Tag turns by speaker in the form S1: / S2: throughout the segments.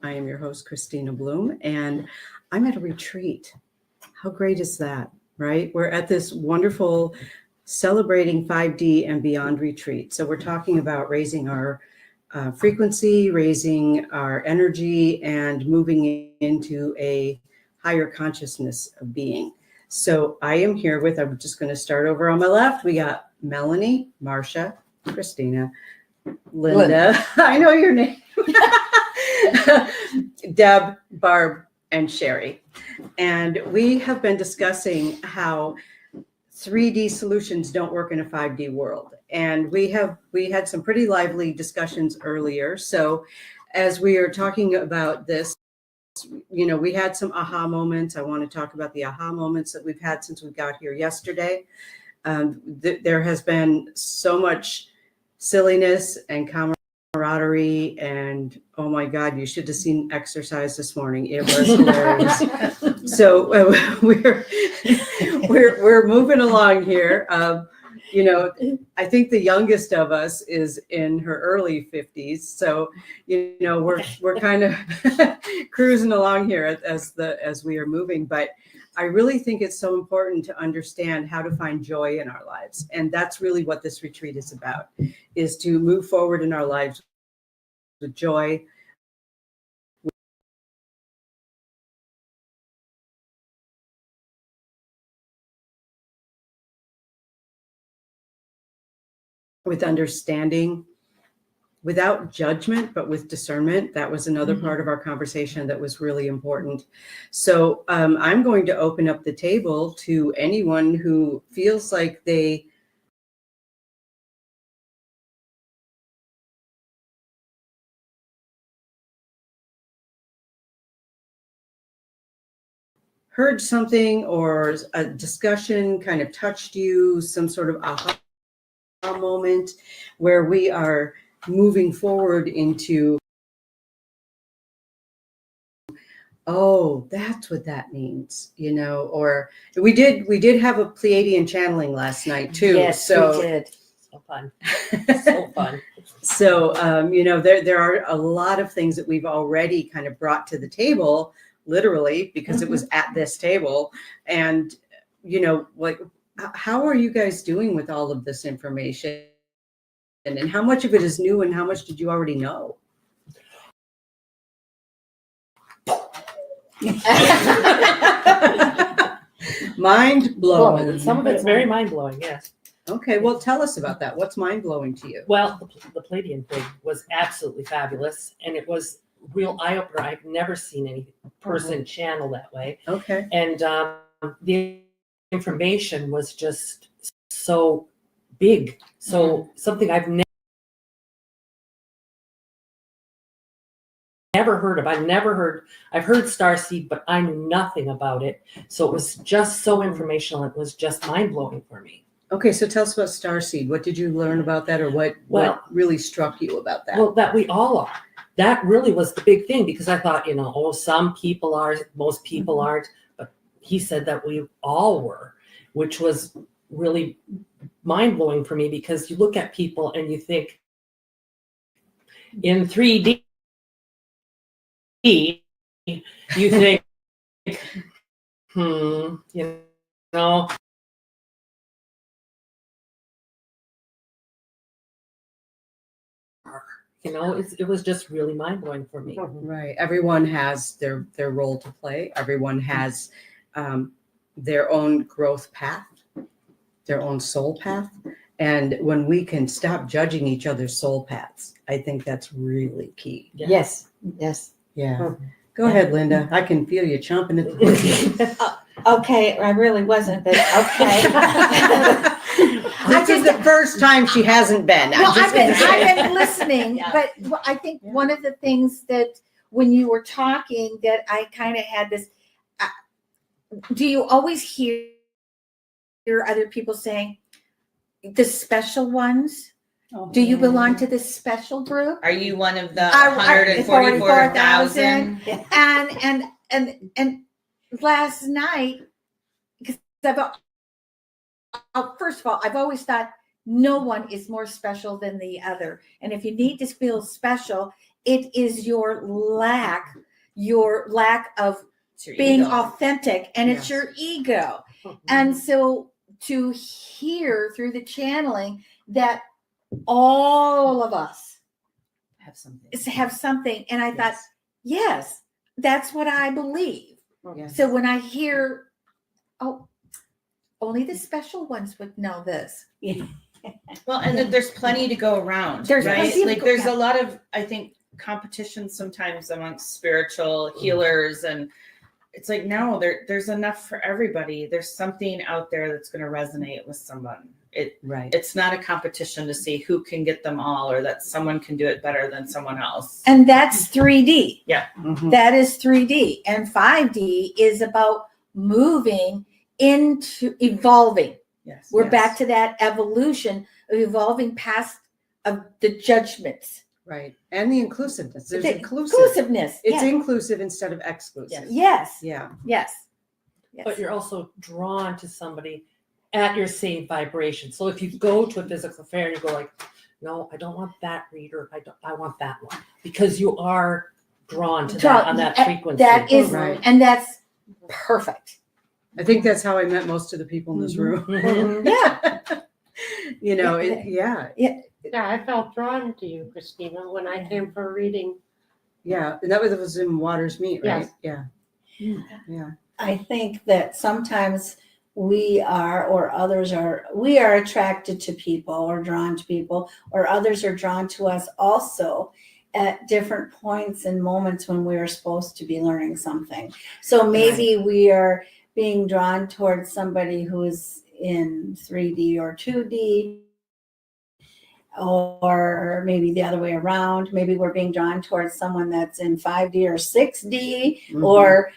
S1: I am your host, Kristina Bloom, and I'm at a retreat. How great is that, right? We're at this wonderful celebrating 5D and beyond retreat. So we're talking about raising our frequency, raising our energy, and moving into a higher consciousness of being. So I am here with, I'm just going to start over on my left. We got Melanie, Marsha, Kristina, Linda. I know your name. Deb, Barb, and Sherry. And we have been discussing how 3D solutions don't work in a 5D world. And we had some pretty lively discussions earlier. So as we are talking about this, we had some aha moments. I want to talk about the aha moments that we've had since we got here yesterday. There has been so much silliness and camaraderie, and oh my God, you should have seen exercise this morning. It was hilarious. So we're moving along here. I think the youngest of us is in her early 50s. So, we're kind of cruising along here as we are moving. But I really think it's so important to understand how to find joy in our lives. And that's really what this retreat is about, is to move forward in our lives with joy, with understanding, without judgment, but with discernment. That was another part of our conversation that was really important. So I'm going to open up the table to anyone who feels like they heard something or a discussion kind of touched you, some sort of aha moment where we are moving forward into, oh, that's what that means, or we did have a Pleiadian channeling last night too.
S2: Yes,
S1: so
S2: we did. So fun. So fun.
S1: So, there are a lot of things that we've already kind of brought to the table, literally, because it was at this table. And, how are you guys doing with all of this information? And how much of it is new and how much did you already know? Mind blowing.
S2: Well, some of it's very mind blowing, yes.
S1: Okay, well, tell us about that. What's mind blowing to you?
S2: Well, the Pleiadian thing was absolutely fabulous, and it was real eye opener. I've never seen any person channel that way.
S1: Okay.
S2: And the information was just so big, so something I've never heard of. I've heard Starseed, but I knew nothing about it. So it was just so informational. It was just mind blowing for me.
S1: Okay, so tell us about Starseed. What did you learn about that, or what really struck you about that?
S2: Well, that we all are. That really was the big thing, because I thought, some people are, most people aren't, but he said that we all were, which was really mind blowing for me, because you look at people and you think in 3D, you think, it was just really mind blowing for me.
S1: Right. Everyone has their role to play. Everyone has their own growth path, their own soul path. And when we can stop judging each other's soul paths, I think that's really key.
S2: Yeah.
S3: Yes.
S1: Yeah. Go ahead, Linda. I can feel you chomping at the bit.
S3: Okay, I really wasn't, but okay.
S1: This is the first time she hasn't been.
S3: Well, I've been listening, but I think one of the things that when you were talking that I kind of had this, do you always hear other people saying, the special ones? Do you belong to this special group?
S4: Are you one of the 144,000?
S3: And last night, because first of all, I've always thought no one is more special than the other. And if you need to feel special, it is your lack of
S1: It's your
S3: being
S1: ego.
S3: authentic, and it's
S1: Yes.
S3: your ego. And so to hear through the channeling that all of us
S1: Have something.
S3: have something, and I thought, yes, that's what I believe.
S1: Yes.
S3: So when I hear, oh, only the special ones would know this.
S4: Well, and then there's plenty to go around,
S3: There's
S4: right?
S3: plenty of
S4: Like
S3: go-
S4: there's
S3: yeah.
S4: a lot of, I think, competition sometimes amongst spiritual healers, and it's like, no, there's enough for everybody. There's something out there that's going to resonate with someone.
S1: Right.
S4: It's not a competition to see who can get them all, or that someone can do it better than someone else.
S3: And that's 3D.
S1: Mhm.
S3: That is 3D. And 5D is about moving into evolving.
S4: Yes.
S3: We're
S1: Yes.
S3: back to that evolution of evolving past of the judgments.
S1: Right. And the inclusiveness. There's
S3: The
S1: inclusiveness. It's
S3: Yes.
S1: inclusive instead of exclusive.
S3: Yes.
S1: Yeah.
S3: Yes.
S2: But you're also drawn to somebody at your same vibration. So if you go to a physical fair and you go like, no, I don't want that reader. I want that one, because you are drawn to that on that frequency.
S3: That is,
S1: Right.
S3: and that's perfect.
S1: I think that's how I met most of the people in this room.
S2: Mhm.
S3: Yeah.
S1: You know,
S3: Yeah.
S1: yeah.
S5: Yeah, I felt drawn to you, Kristina, when I came for a reading.
S1: Yeah. And that was in Waters Meet, right?
S5: Yes.
S1: Yeah. Yeah.
S6: I think that sometimes we are, or others are, we are attracted to people or drawn to people, or others are drawn to us also at different points and moments when we are supposed to be learning something. So maybe we are being drawn towards somebody who is in 3D or 2D, or maybe the other way around. Maybe we're being drawn towards someone that's in 5D or 6D,
S1: Mhm.
S6: or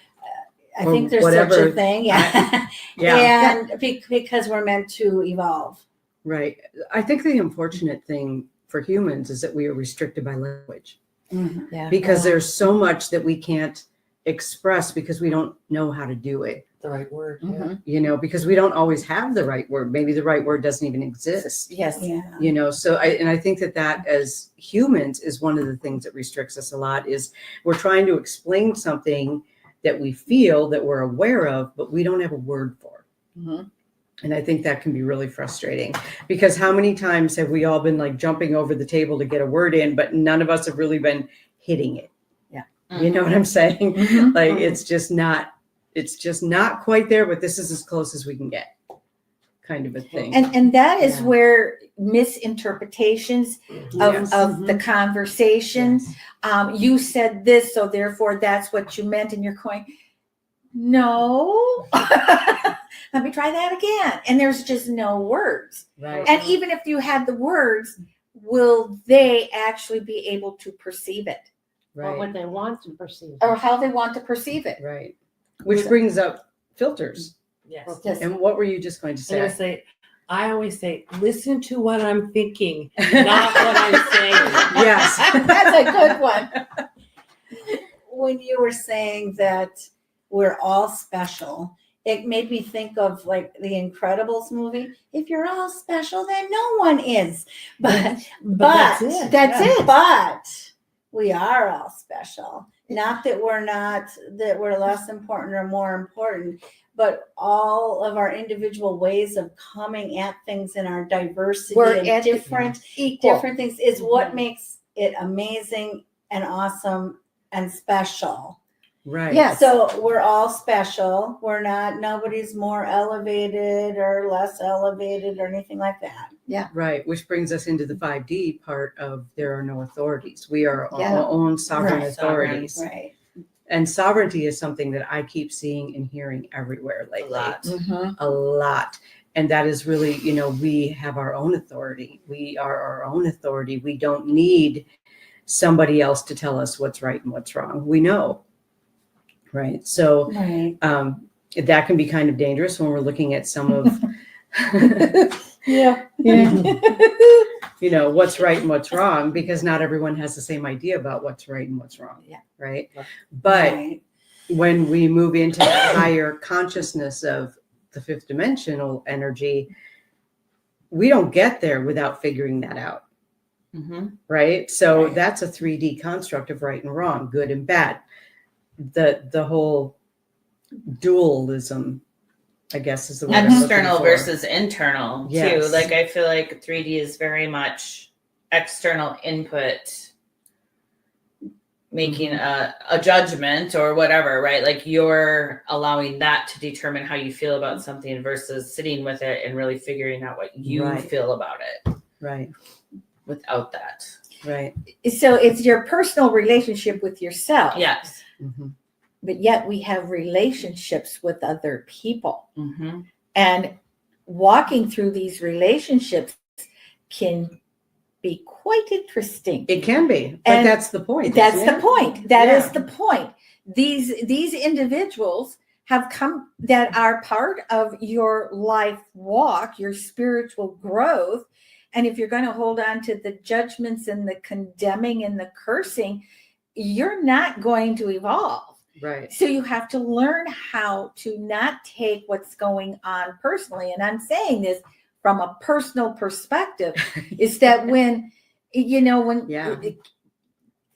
S6: I
S1: Or
S6: think there's such
S1: whatever.
S6: a thing. Yeah.
S1: Yeah.
S6: And because we're meant to evolve.
S1: Right. I think the unfortunate thing for humans is that we are restricted by language,
S3: Yeah.
S1: because there's so much that we can't express because we don't know how to do it.
S2: The right word.
S3: Mhm.
S1: You know, because we don't always have the right word. Maybe the right word doesn't even exist.
S3: Yes.
S6: Yeah.
S1: You know, so I think that as humans is one of the things that restricts us a lot, is we're trying to explain something that we feel, that we're aware of, but we don't have a word for.
S3: Mhm.
S1: And I think that can be really frustrating, because how many times have we all been like jumping over the table to get a word in, but none of us have really been hitting it.
S3: Yeah.
S1: You know what I'm saying?
S3: Mhm.
S1: Like it's just not quite there, but this is as close as we can get, kind of a thing.
S3: And that is
S1: Yeah.
S3: where misinterpretations of,
S1: Yes.
S3: of the conversation.
S1: Yes.
S3: You said this, so therefore that's what you meant, and you're going, no. Let me try that again. And there's just no words.
S1: Right.
S3: And even if you had the words, will they actually be able to perceive it,
S5: Or
S1: Right.
S5: what they want to perceive.
S3: or how they want to perceive it?
S1: Right. Which brings up filters.
S2: Yes.
S3: Yes.
S1: And what were you just going to say?
S2: I always say, listen to what I'm thinking, not what I'm saying.
S1: Yes.
S3: That's a good one.
S6: When you were saying that we're all special, it made me think of like the Incredibles movie. If you're all special, then no one is. But
S2: That's it.
S3: That's
S2: Yeah.
S3: it.
S6: But we are all special. Not that we're less important or more important, but all of our individual ways of coming at things in our diversity
S3: We're
S6: and
S3: at
S6: different
S3: Equal.
S6: things is what
S5: Mhm.
S6: makes it amazing and awesome and special.
S1: Right.
S3: Yes.
S6: So we're all special. Nobody's more elevated or less elevated or anything like that.
S1: Right. Which brings us into the 5D part of there are no authorities. We are
S3: Yeah.
S1: our own sovereign
S6: Right.
S1: authorities.
S6: Right.
S1: And sovereignty is something that I keep seeing and hearing everywhere lately.
S4: lot.
S3: Mhm.
S1: A lot. And that is really, you know, we have our own authority. We are our own authority. We don't need somebody else to tell us what's right and what's wrong. We know. Right. So
S6: Right.
S1: that can be kind of dangerous when we're looking at some of,
S3: Yeah.
S1: you know, what's right and what's wrong, because not everyone has the same idea about what's right and what's wrong.
S3: Yeah.
S1: Right. But
S6: Right.
S1: when we move into the higher consciousness of the fifth dimensional energy, we don't get there without figuring that out. right? So
S3: Right.
S1: that's a 3D construct of right and wrong, good and bad. The whole dualism, I guess, is the word I'm looking
S4: External
S1: for.
S4: versus internal too.
S1: Yes.
S4: Like I feel like 3D is very much external input, making a judgment or whatever, right? Like you're allowing that to determine how you feel about something versus sitting with it and really figuring out what you
S1: Right.
S4: feel about it
S1: Right,
S4: without that.
S1: right.
S3: So it's your personal relationship with yourself.
S4: Yes.
S1: Mhm.
S3: But yet we have relationships with other people.
S4: Mm-hmm.
S3: And walking through these relationships can be quite interesting.
S1: It can be, but
S3: And
S1: that's the point.
S3: That's
S1: isn't
S3: the
S1: it?
S3: point. That is
S1: Yeah.
S3: the point. These individuals have come that are part of your life walk, your spiritual growth. And if you're going to hold on to the judgments and the condemning and the cursing, you're not going to evolve.
S1: Right.
S3: So you have to learn how to not take what's going on personally. And I'm saying this from a personal perspective, is that when
S1: Yeah.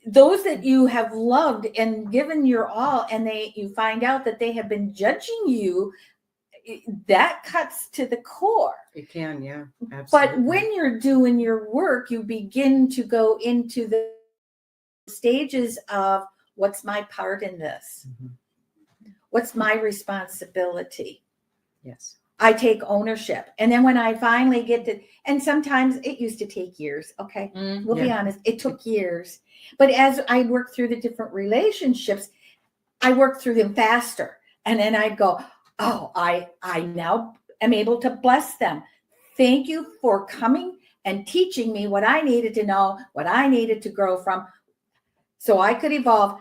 S3: those that you have loved and given your all, and you find out that they have been judging you, that cuts to the core.
S1: It can, yeah. Absolutely.
S3: But when you're doing your work, you begin to go into the stages of, what's my part in this?
S1: Mhm.
S3: What's my responsibility?
S1: Yes.
S3: I take ownership. And then when I finally get to, and sometimes it used to take years. Okay. We'll be honest. It took years. But as I worked through the different relationships, I worked through them faster. And then I'd go, oh, I now am able to bless them. Thank you for coming and teaching me what I needed to know, what I needed to grow from, so I could evolve.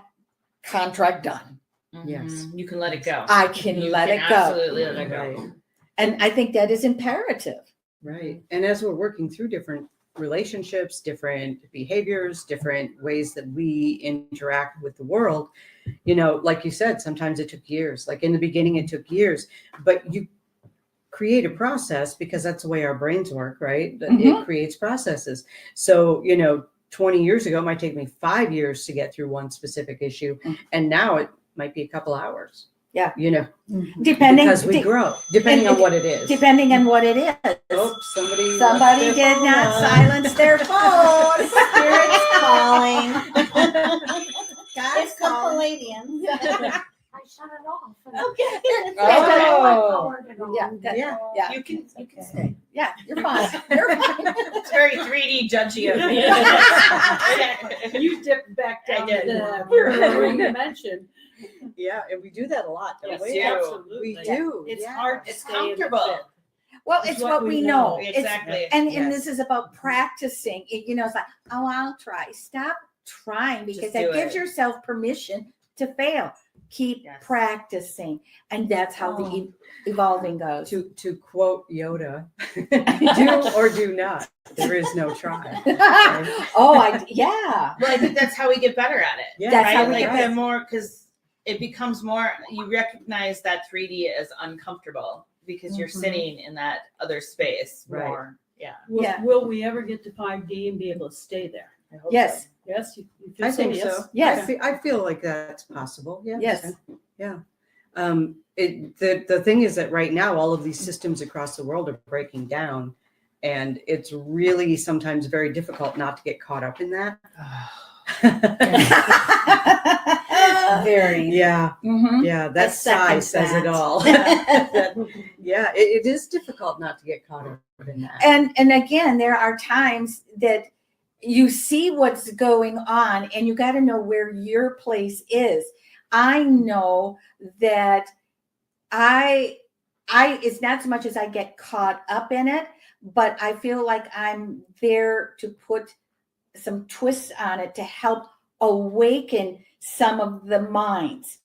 S3: Contract done.
S1: Yes.
S4: You can let it go.
S3: I can
S4: You
S3: let
S4: can
S3: it go.
S4: absolutely let it go.
S1: Right.
S3: And I think that is imperative.
S1: Right. And as we're working through different relationships, different behaviors, different ways that we interact with the world, like you said, sometimes it took years. Like in the beginning, it took years, but you create a process because that's the way our brains work, right?
S3: Mhm.
S1: It creates processes. So, 20 years ago, it might take me 5 years to get through one specific issue. And now it might be a couple hours.
S3: Yeah.
S1: Depending, because we grow, depending on what it is.
S3: Depending on what it is.
S1: Oh, somebody
S3: Somebody did not silence their phone.
S6: Spirit's calling.
S3: God's
S6: It's the
S3: calling.
S6: Palladians.
S5: I shut it off.
S6: Okay.
S1: Oh.
S3: Yeah.
S1: Yeah.
S4: You can
S6: Okay.
S3: Yeah, you're fine. You're fine.
S4: It's very 3D judgy of me.
S5: You dipped back
S4: I
S5: down
S4: did.
S5: to the where you mentioned.
S1: Yeah, and we do that a lot, don't
S4: Yes,
S1: we?
S4: we do.
S5: Absolutely.
S1: We do.
S5: It's
S1: yeah.
S5: hard to
S4: It's
S5: stay in the
S4: comfortable.
S5: fit.
S3: Well,
S5: It's
S3: it's
S5: what
S3: what we
S5: we
S3: know.
S5: know.
S4: Exactly.
S3: And
S1: Yes.
S3: this is about practicing. It's like, oh, I'll try. Stop trying, because
S4: Just
S3: that
S4: do
S3: gives
S4: it.
S3: yourself permission to fail. Keep
S4: Yes.
S3: practicing. And that's how the evolving goes.
S1: To quote Yoda, do or do not. There is no try. Right?
S3: Yeah.
S4: Well, I think that's how we get better at it.
S1: Yeah,
S3: That's
S4: right?
S3: how we
S4: Like
S3: get
S4: the
S3: better.
S4: more, because it becomes more, you recognize that 3D as uncomfortable because you're
S3: Mhm.
S4: sitting in that other space
S1: Right.
S4: more. Yeah.
S3: Yeah.
S5: Will we ever get to 5D and be able to stay there?
S4: I hope
S3: Yes.
S5: Yes, you feel
S1: I think
S5: yes?
S1: so.
S3: Yes.
S1: I feel like that's possible. Yeah.
S3: Yes.
S1: Yeah. The thing is that right now, all of these systems across the world are breaking down, and it's really sometimes very difficult not to get caught up in that.
S6: Very.
S1: Yeah.
S3: Mhm.
S1: Yeah. That
S6: second
S1: sigh says it
S6: that.
S1: all. Yeah. It is difficult not to get caught up in that.
S3: And again, there are times that you see what's going on, and you got to know where your place is. I know that it's not so much as I get caught up in it, but I feel like I'm there to put some twists on it to help awaken some of the minds,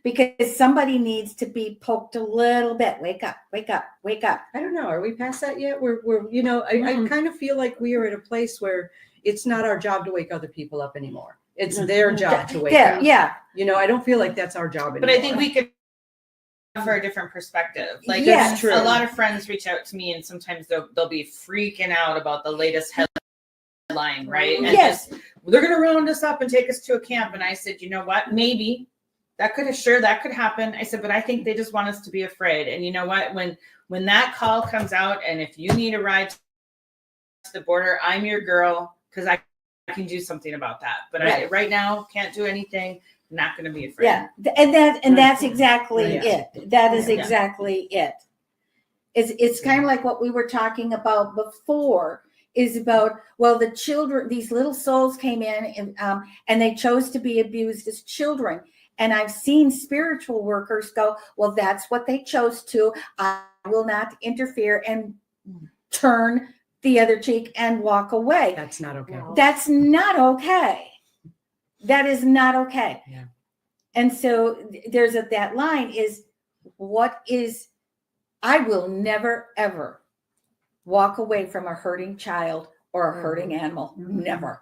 S3: because somebody needs to be poked a little bit. Wake up, wake up, wake up.
S1: I don't know. Are we past that yet? We're I kind of feel like we are at a place where it's not our job to wake other people up anymore. It's their job to wake up.
S3: Yeah.
S1: I don't feel like that's our job anymore.
S4: But I think we could offer a different perspective. Like
S3: Yes.
S1: That's true.
S4: a lot of friends reach out to me, and sometimes they'll be freaking out about the latest headline line, right? And
S3: Yes.
S4: just, they're going to round us up and take us to a camp. And I said, you know what? Maybe that could happen. I said, but I think they just want us to be afraid. And you know what? When that call comes out, and if you need a ride to the border, I'm your girl, because I can do something about that. But I right now can't do anything. I'm not going to be afraid.
S3: Yeah, and that's exactly
S4: Yeah.
S3: it. That is
S4: Yeah.
S3: exactly it. It's kind of like what we were talking about before, is about, well, the children, these little souls came in and they chose to be abused as children. And I've seen spiritual workers go, well, that's what they chose to. I will not interfere, and turn the other cheek and walk away.
S1: That's not okay.
S5: No.
S3: That's not okay. That is not okay.
S1: Yeah.
S3: And so there's that line is, I will never, ever walk away from a hurting child or a hurting animal. Never.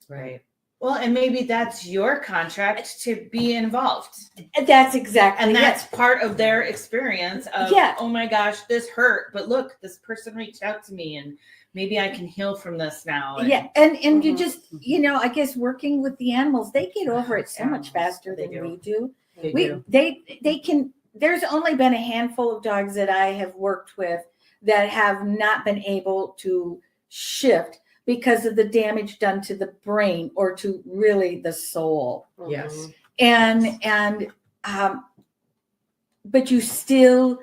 S1: Right.
S4: Well, and maybe that's your contract to be involved.
S3: And that's exactly
S4: And
S3: it.
S4: that's part of their experience of,
S3: Yeah.
S4: oh my gosh, this hurt. But look, this person reached out to me, and maybe I can heal from this now. And
S3: Yeah, and you
S5: Mhm.
S3: just, I guess working with the animals, they get over it so much faster
S4: They
S3: than
S4: do.
S3: we do.
S1: They do.
S3: They can. There's only been a handful of dogs that I have worked with that have not been able to shift because of the damage done to the brain or to really the soul.
S1: Yes.
S3: And but you still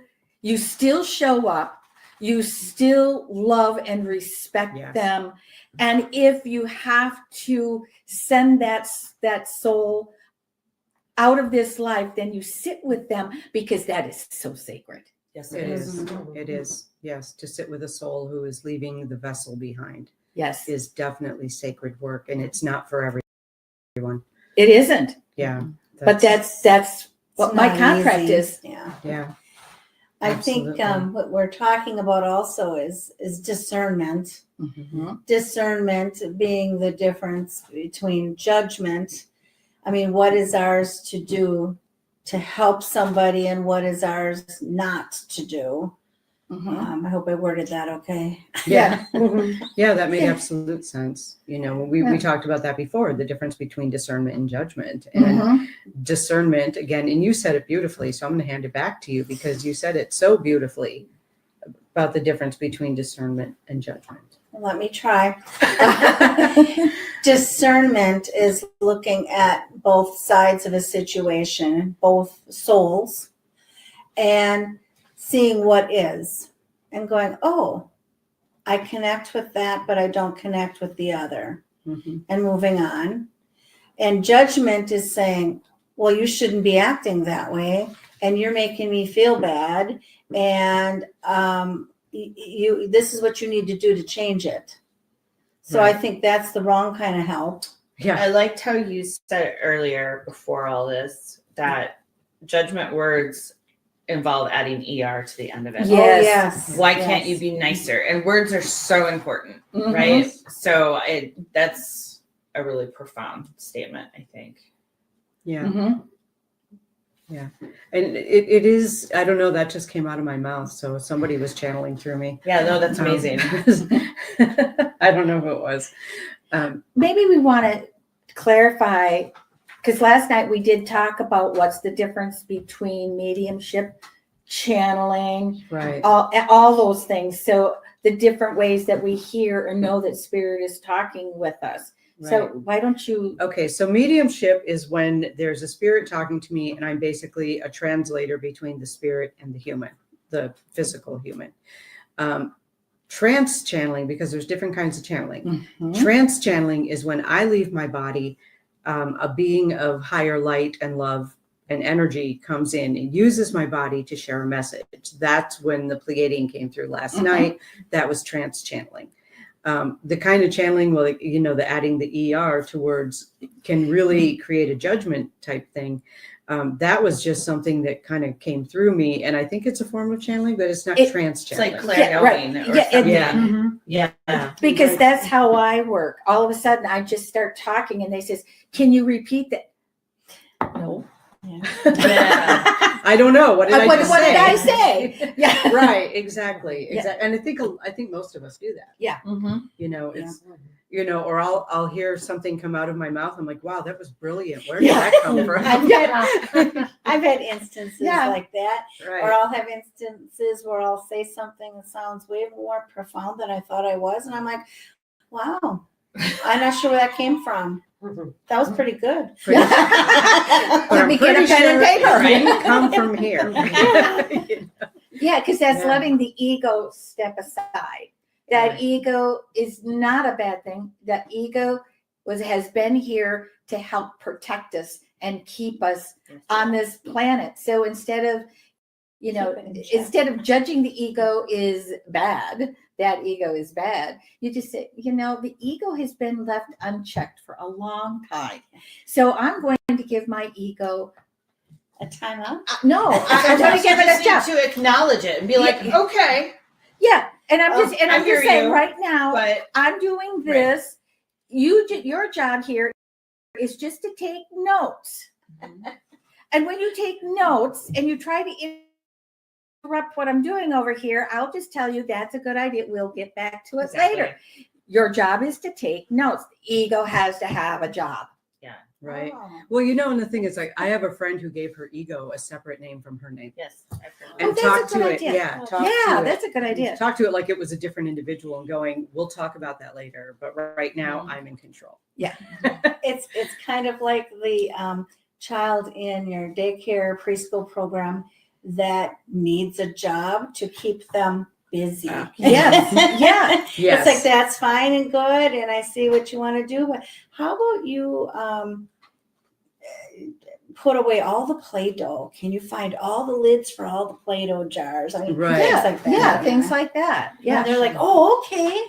S3: show up, you still love and respect
S1: Yes.
S3: them, and if you have to send that soul out of this life, then you sit with them, because that is so sacred.
S4: yes,
S1: It is.
S5: Mhm.
S1: It is. Yes. To sit with a soul who is leaving the vessel behind
S3: Yes,
S1: is definitely sacred work, and it's not for everyone.
S3: it isn't,
S1: Yeah.
S3: but that's what
S6: It's
S3: my
S6: not
S3: contract
S6: easy.
S3: is.
S6: Yeah.
S1: Yeah.
S6: I think
S1: Absolutely.
S6: what we're talking about also is discernment.
S1: Mhm.
S6: Discernment being the difference between judgment. I mean, what is ours to do to help somebody, and what is ours not to do?
S3: Mhm.
S6: I hope I worded that okay.
S1: Yeah.
S5: Mhm.
S1: Yeah, that made
S3: Yeah.
S1: absolute sense. We
S3: Yeah.
S1: talked about that before, the difference between discernment and judgment. And
S3: Mhm.
S1: discernment, again, and you said it beautifully, so I'm going to hand it back to you, because you said it so beautifully about the difference between discernment and judgment.
S6: Let me try. Discernment is looking at both sides of a situation, both souls, and seeing what is, and going, oh, I connect with that, but I don't connect with the other,
S1: Mhm.
S6: and moving on. And judgment is saying, well, you shouldn't be acting that way, and you're making me feel bad, and this is what you need to do to change it. So I think that's the wrong kind of help.
S1: Yeah.
S4: I liked how you said earlier, before all this, that judgment words involve adding ER to the end of it.
S3: Yeah. Yes.
S6: Oh, yes.
S4: Why
S6: Yes.
S4: can't you be nicer? And words are so important,
S3: Mhm.
S4: right? So that's a really profound statement, I think.
S1: Yeah.
S3: Mhm.
S1: And it is, I don't know, that just came out of my mouth. So somebody was channeling through me.
S4: Yeah, no, that's amazing.
S1: I don't know who it was.
S3: Maybe we want to clarify, because last night we did talk about what's the difference between mediumship, channeling,
S1: Right.
S3: all those things. So the different ways that we hear or know that spirit is talking with us. So why don't you?
S1: Okay, so mediumship is when there's a spirit talking to me, and I'm basically a translator between the spirit and the human, the physical human. Trance channeling, because there's different kinds of channeling. Trance channeling is when I leave my body, a being of higher light and love and energy comes in and uses my body to share a message. That's when the Pleiadian came through last night. That was trance channeling. The kind of channeling, well, the adding the ER to words can really create a judgment type thing. That was just something that kind of came through me, and I think it's a form of channeling, but it's not trance
S4: It's like
S1: channeling.
S4: clairvoying or something. Yeah.
S3: Because that's how I work. All of a sudden, I just start talking, and they says, "Can you repeat that?" No.
S1: I I don't know. What did I just
S3: what
S1: say?
S3: did I say? Yeah.
S1: Right, exactly.
S3: Yeah.
S1: Exactly. And I think most of us do that.
S4: Mm-hmm.
S1: You know, it's or I'll hear something come out of my mouth. I'm like, wow, that was brilliant. Where did
S3: Yeah.
S1: that come from?
S6: I've had instances
S3: Yeah.
S6: like that, or
S1: Right.
S6: I'll have instances where I'll say something that sounds way more profound than I thought I was, and I'm like, wow, I'm not sure where that came from. That was pretty good.
S1: Pretty-
S3: Let
S1: I'm
S3: me get a
S1: pretty
S3: pen and
S1: sure
S3: paper.
S1: it didn't come from here.
S3: Yeah, because that's
S1: Yeah.
S3: letting the ego step aside. That
S1: Right.
S3: ego is not a bad thing. That ego has been here to help protect us and keep us on this planet. So instead of,
S6: Keep it in check.
S3: instead of judging the ego is bad, that ego is bad, you just say, the ego has been left unchecked for a long time. So I'm going to give my ego
S6: A timeout.
S3: no, I'm going to give it a
S4: just
S3: job.
S4: need to acknowledge it and be like,
S3: Yeah.
S4: okay,
S3: Yeah, and I'm
S6: Oh,
S3: just
S4: I hear
S3: saying
S4: you,
S3: right now,
S4: but
S3: I'm doing this. Your job here is just to take notes. And when you take notes and you try to interrupt what I'm doing over here, I'll just tell you that's a good idea. We'll get back to it later. Your job is to take notes. The ego has to have a job.
S1: Right.
S6: Oh.
S1: Well, and the thing is, like, I have a friend who gave her ego a separate name from her name.
S4: Yes, I've heard
S3: Oh,
S1: And
S3: that's a
S1: talked
S3: good
S1: to it.
S3: idea.
S1: Yeah. Talk
S3: Yeah,
S1: to it.
S3: that's a good idea.
S1: Talk to it like it was a different individual and going, we'll talk about that later. But right now I'm in control.
S6: It's kind of like the child in your daycare preschool program that needs a job to keep them busy.
S3: Yes. Yeah.
S1: Yes.
S6: It's like, that's fine and good, and I see what you want to do, but how about you put away all the Play-Doh? Can you find all the lids for all the Play-Doh jars? I mean,
S1: Right.
S6: things
S3: Yeah,
S6: like that.
S3: yeah, things like that.
S6: Yeah,
S3: Yeah.
S6: they're like, oh, okay.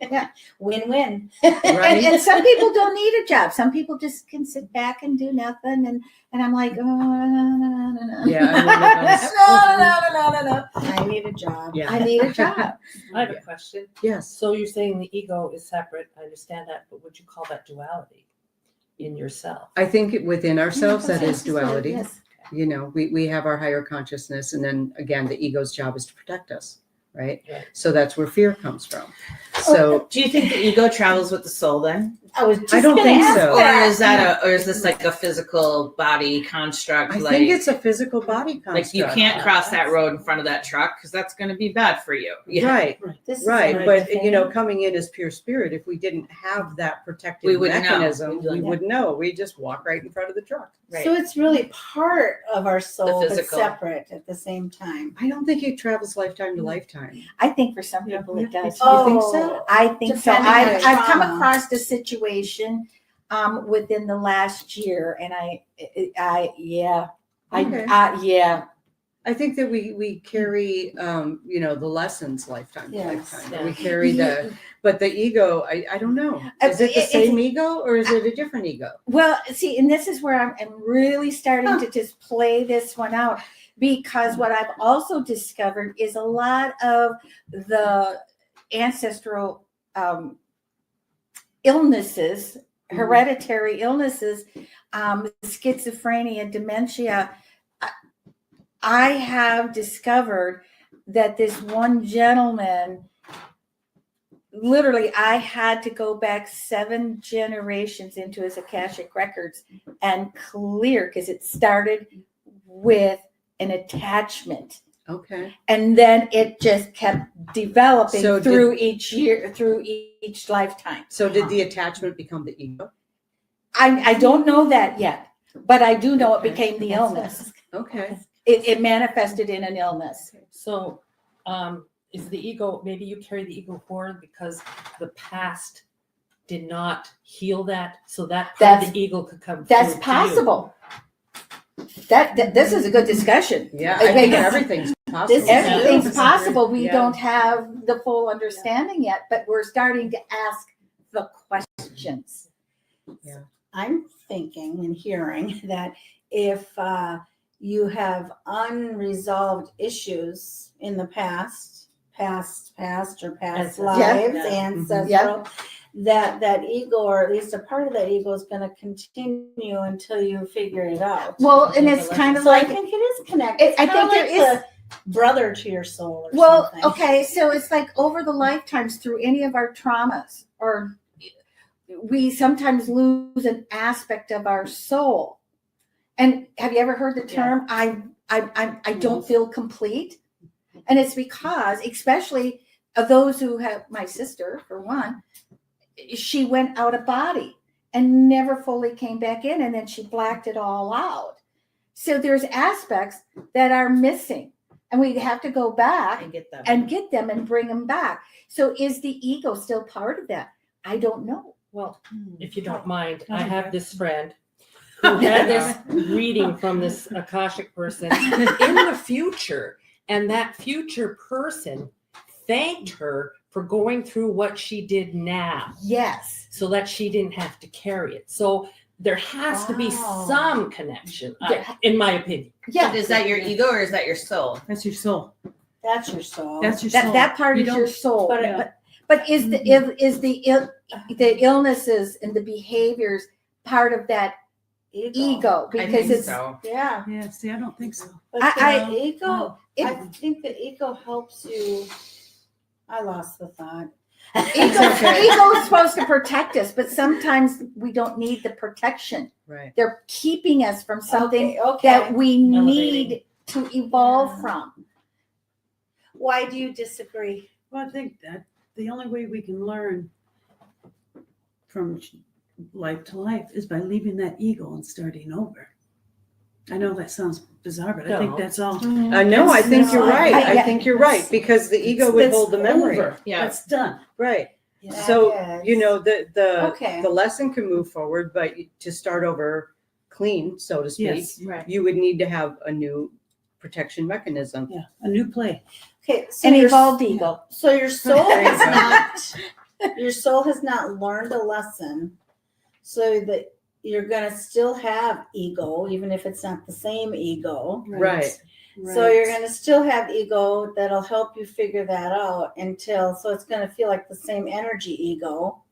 S3: Yeah.
S6: Win-win.
S1: Right.
S3: And some people don't need a job. Some people just can sit back and do nothing. And I'm like, oh, no.
S1: Yeah, I'm one of those.
S3: No.
S6: I need a job.
S1: Yeah.
S3: I need a job.
S2: I have a question.
S1: Yes.
S2: So you're saying the ego is separate. I understand that, but would you call that duality in yourself?
S1: I think within ourselves, that is
S3: Yes,
S1: duality.
S3: yes.
S1: We have our higher consciousness. And then again, the ego's job is to protect us. Right.
S2: Right.
S1: So that's where fear comes from. So
S4: Do you think the ego travels with the soul then?
S6: I was just
S1: I don't
S6: gonna
S1: think
S6: ask
S1: so.
S4: Or
S6: that.
S4: is this like a physical body construct?
S1: I
S4: like,
S1: think it's a physical body construct.
S4: like you can't cross that road in front of that truck because that's going to be bad for you.
S1: Right.
S6: This is
S1: Right.
S6: a
S1: But,
S6: different-
S1: coming in as pure spirit, if we didn't have that protective
S4: We wouldn't know.
S1: mechanism, we
S6: Yeah.
S1: wouldn't know. We just walk right in front of the truck.
S4: Right.
S6: So it's really part of our soul, but
S4: physical.
S6: separate at the same time.
S1: I don't think it travels lifetime to lifetime.
S3: I think for some people it does.
S1: You think so?
S3: I think so.
S6: Depending on the
S3: I've come
S6: trauma.
S3: across a situation within the last year, and yeah.
S1: I think that we carry, the lessons lifetime to
S6: Yes.
S1: lifetime.
S2: Yeah.
S1: We carry but the ego, I don't know. Is it the
S3: It's-
S1: same ego or is it a different ego?
S3: Well, see, and this is where I'm really starting to just play this one out, because what I've also discovered is a lot of the ancestral illnesses, hereditary illnesses, schizophrenia, dementia. I have discovered that this one gentleman, literally, I had to go back 7 generations into his Akashic records and clear, because it started with an attachment.
S1: Okay.
S3: And then it just kept developing
S1: So
S3: through each year, through each lifetime.
S1: So did the attachment become the ego?
S3: I don't know that yet, but I do know it
S1: Okay.
S3: became the illness.
S1: Okay.
S3: It manifested in an illness.
S2: So, is the ego, maybe you carry the ego forward because the past did not heal that, so that part of the ego could come
S3: That's
S2: through to you.
S3: possible. That this is a good discussion.
S1: Yeah, I think
S3: Because
S1: everything's possible.
S3: everything's possible. We
S1: Yeah.
S3: don't have the full understanding yet, but we're starting to ask the questions.
S6: I'm thinking and hearing that if you have unresolved issues in the past or past
S2: Yes.
S6: lives,
S2: Yeah.
S6: ancestral,
S3: Yeah.
S6: that ego, or at least a part of that ego, is going to continue until you figure it out.
S3: Well, and it's kind of
S6: So I
S3: like,
S6: think it is connected.
S3: I think there is.
S6: Brother to your soul or
S3: Well,
S6: something.
S3: okay, so it's like over the lifetimes through any of our traumas, or we sometimes lose an aspect of our soul. And have you ever heard the term, I don't feel complete? And it's because, especially of those who have, my sister, for one, she went out of body and never fully came back in, and then she blacked it all out. So there's aspects that are missing, and we have to go back
S4: And get them.
S3: and get them and bring them back. So is the ego still part of that? I don't know.
S2: Well, if you don't mind, I have this friend who had this reading from this Akashic person in the future, and that future person thanked her for going through what she did now,
S3: Yes.
S2: so that she didn't have to carry it. So there has to be
S6: Wow.
S2: some connection,
S3: Yeah.
S2: in my opinion.
S3: Yeah.
S4: Is that your ego or is that your soul?
S1: That's your soul.
S6: That's your soul.
S1: That's your soul.
S3: That part
S1: You
S3: is
S1: don't-
S3: your soul.
S6: but-
S3: But is the illnesses and the behaviors part of that ego?
S4: I
S3: Because
S4: think
S3: it's
S4: so.
S6: Yeah.
S1: Yeah, see, I don't think so.
S6: But
S3: I-
S6: the ego, I
S3: it,
S6: think the ego helps you. I lost the thought.
S3: ego is supposed to protect us, but sometimes we don't need the protection.
S1: Right.
S3: They're keeping us from something
S6: Okay.
S3: that we
S4: Elevating.
S3: need to evolve
S6: Yeah.
S3: from.
S6: Why do you disagree?
S7: Well, I think that the only way we can learn from life to life is by leaving that ego and starting over. I know that sounds bizarre, but I think
S2: No.
S7: that's all.
S1: No, I think you're right. I
S3: Yeah.
S1: think you're right, because the ego would
S7: That's
S1: hold the memory.
S7: over.
S4: Yeah.
S7: That's done.
S1: Right.
S6: That
S1: So,
S6: is-
S1: you know,
S6: Okay.
S1: the lesson can move forward, but to start over clean, so to speak,
S7: Yes.
S4: Right.
S1: you would need to have a new protection mechanism.
S7: Yeah. A new play.
S6: Okay, so
S3: An
S6: your-
S3: evolved ego.
S6: So your soul
S4: There you
S6: has
S4: go.
S6: not learned a lesson, so that you're gonna still have ego, even if it's not the same ego.
S1: Right.
S6: So you're gonna still have ego that'll help you figure that out so it's gonna feel like the same energy ego.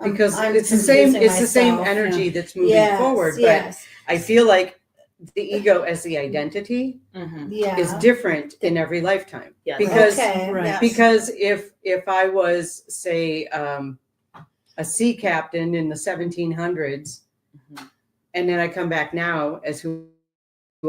S1: Because
S6: I'm
S1: it's the same,
S6: confusing
S1: it's the same
S6: myself.
S1: energy that's moving
S6: Yes,
S1: forward, but
S6: yes,
S1: I feel like the ego as the identity
S4: Mm-hmm.
S6: yeah.
S1: is different in every lifetime.
S4: Yes.
S1: Because
S6: Okay,
S7: Right.
S6: yes.
S1: Because if I was, say, a sea captain in the 1700s,
S4: Mhm.
S1: and then I come back now as who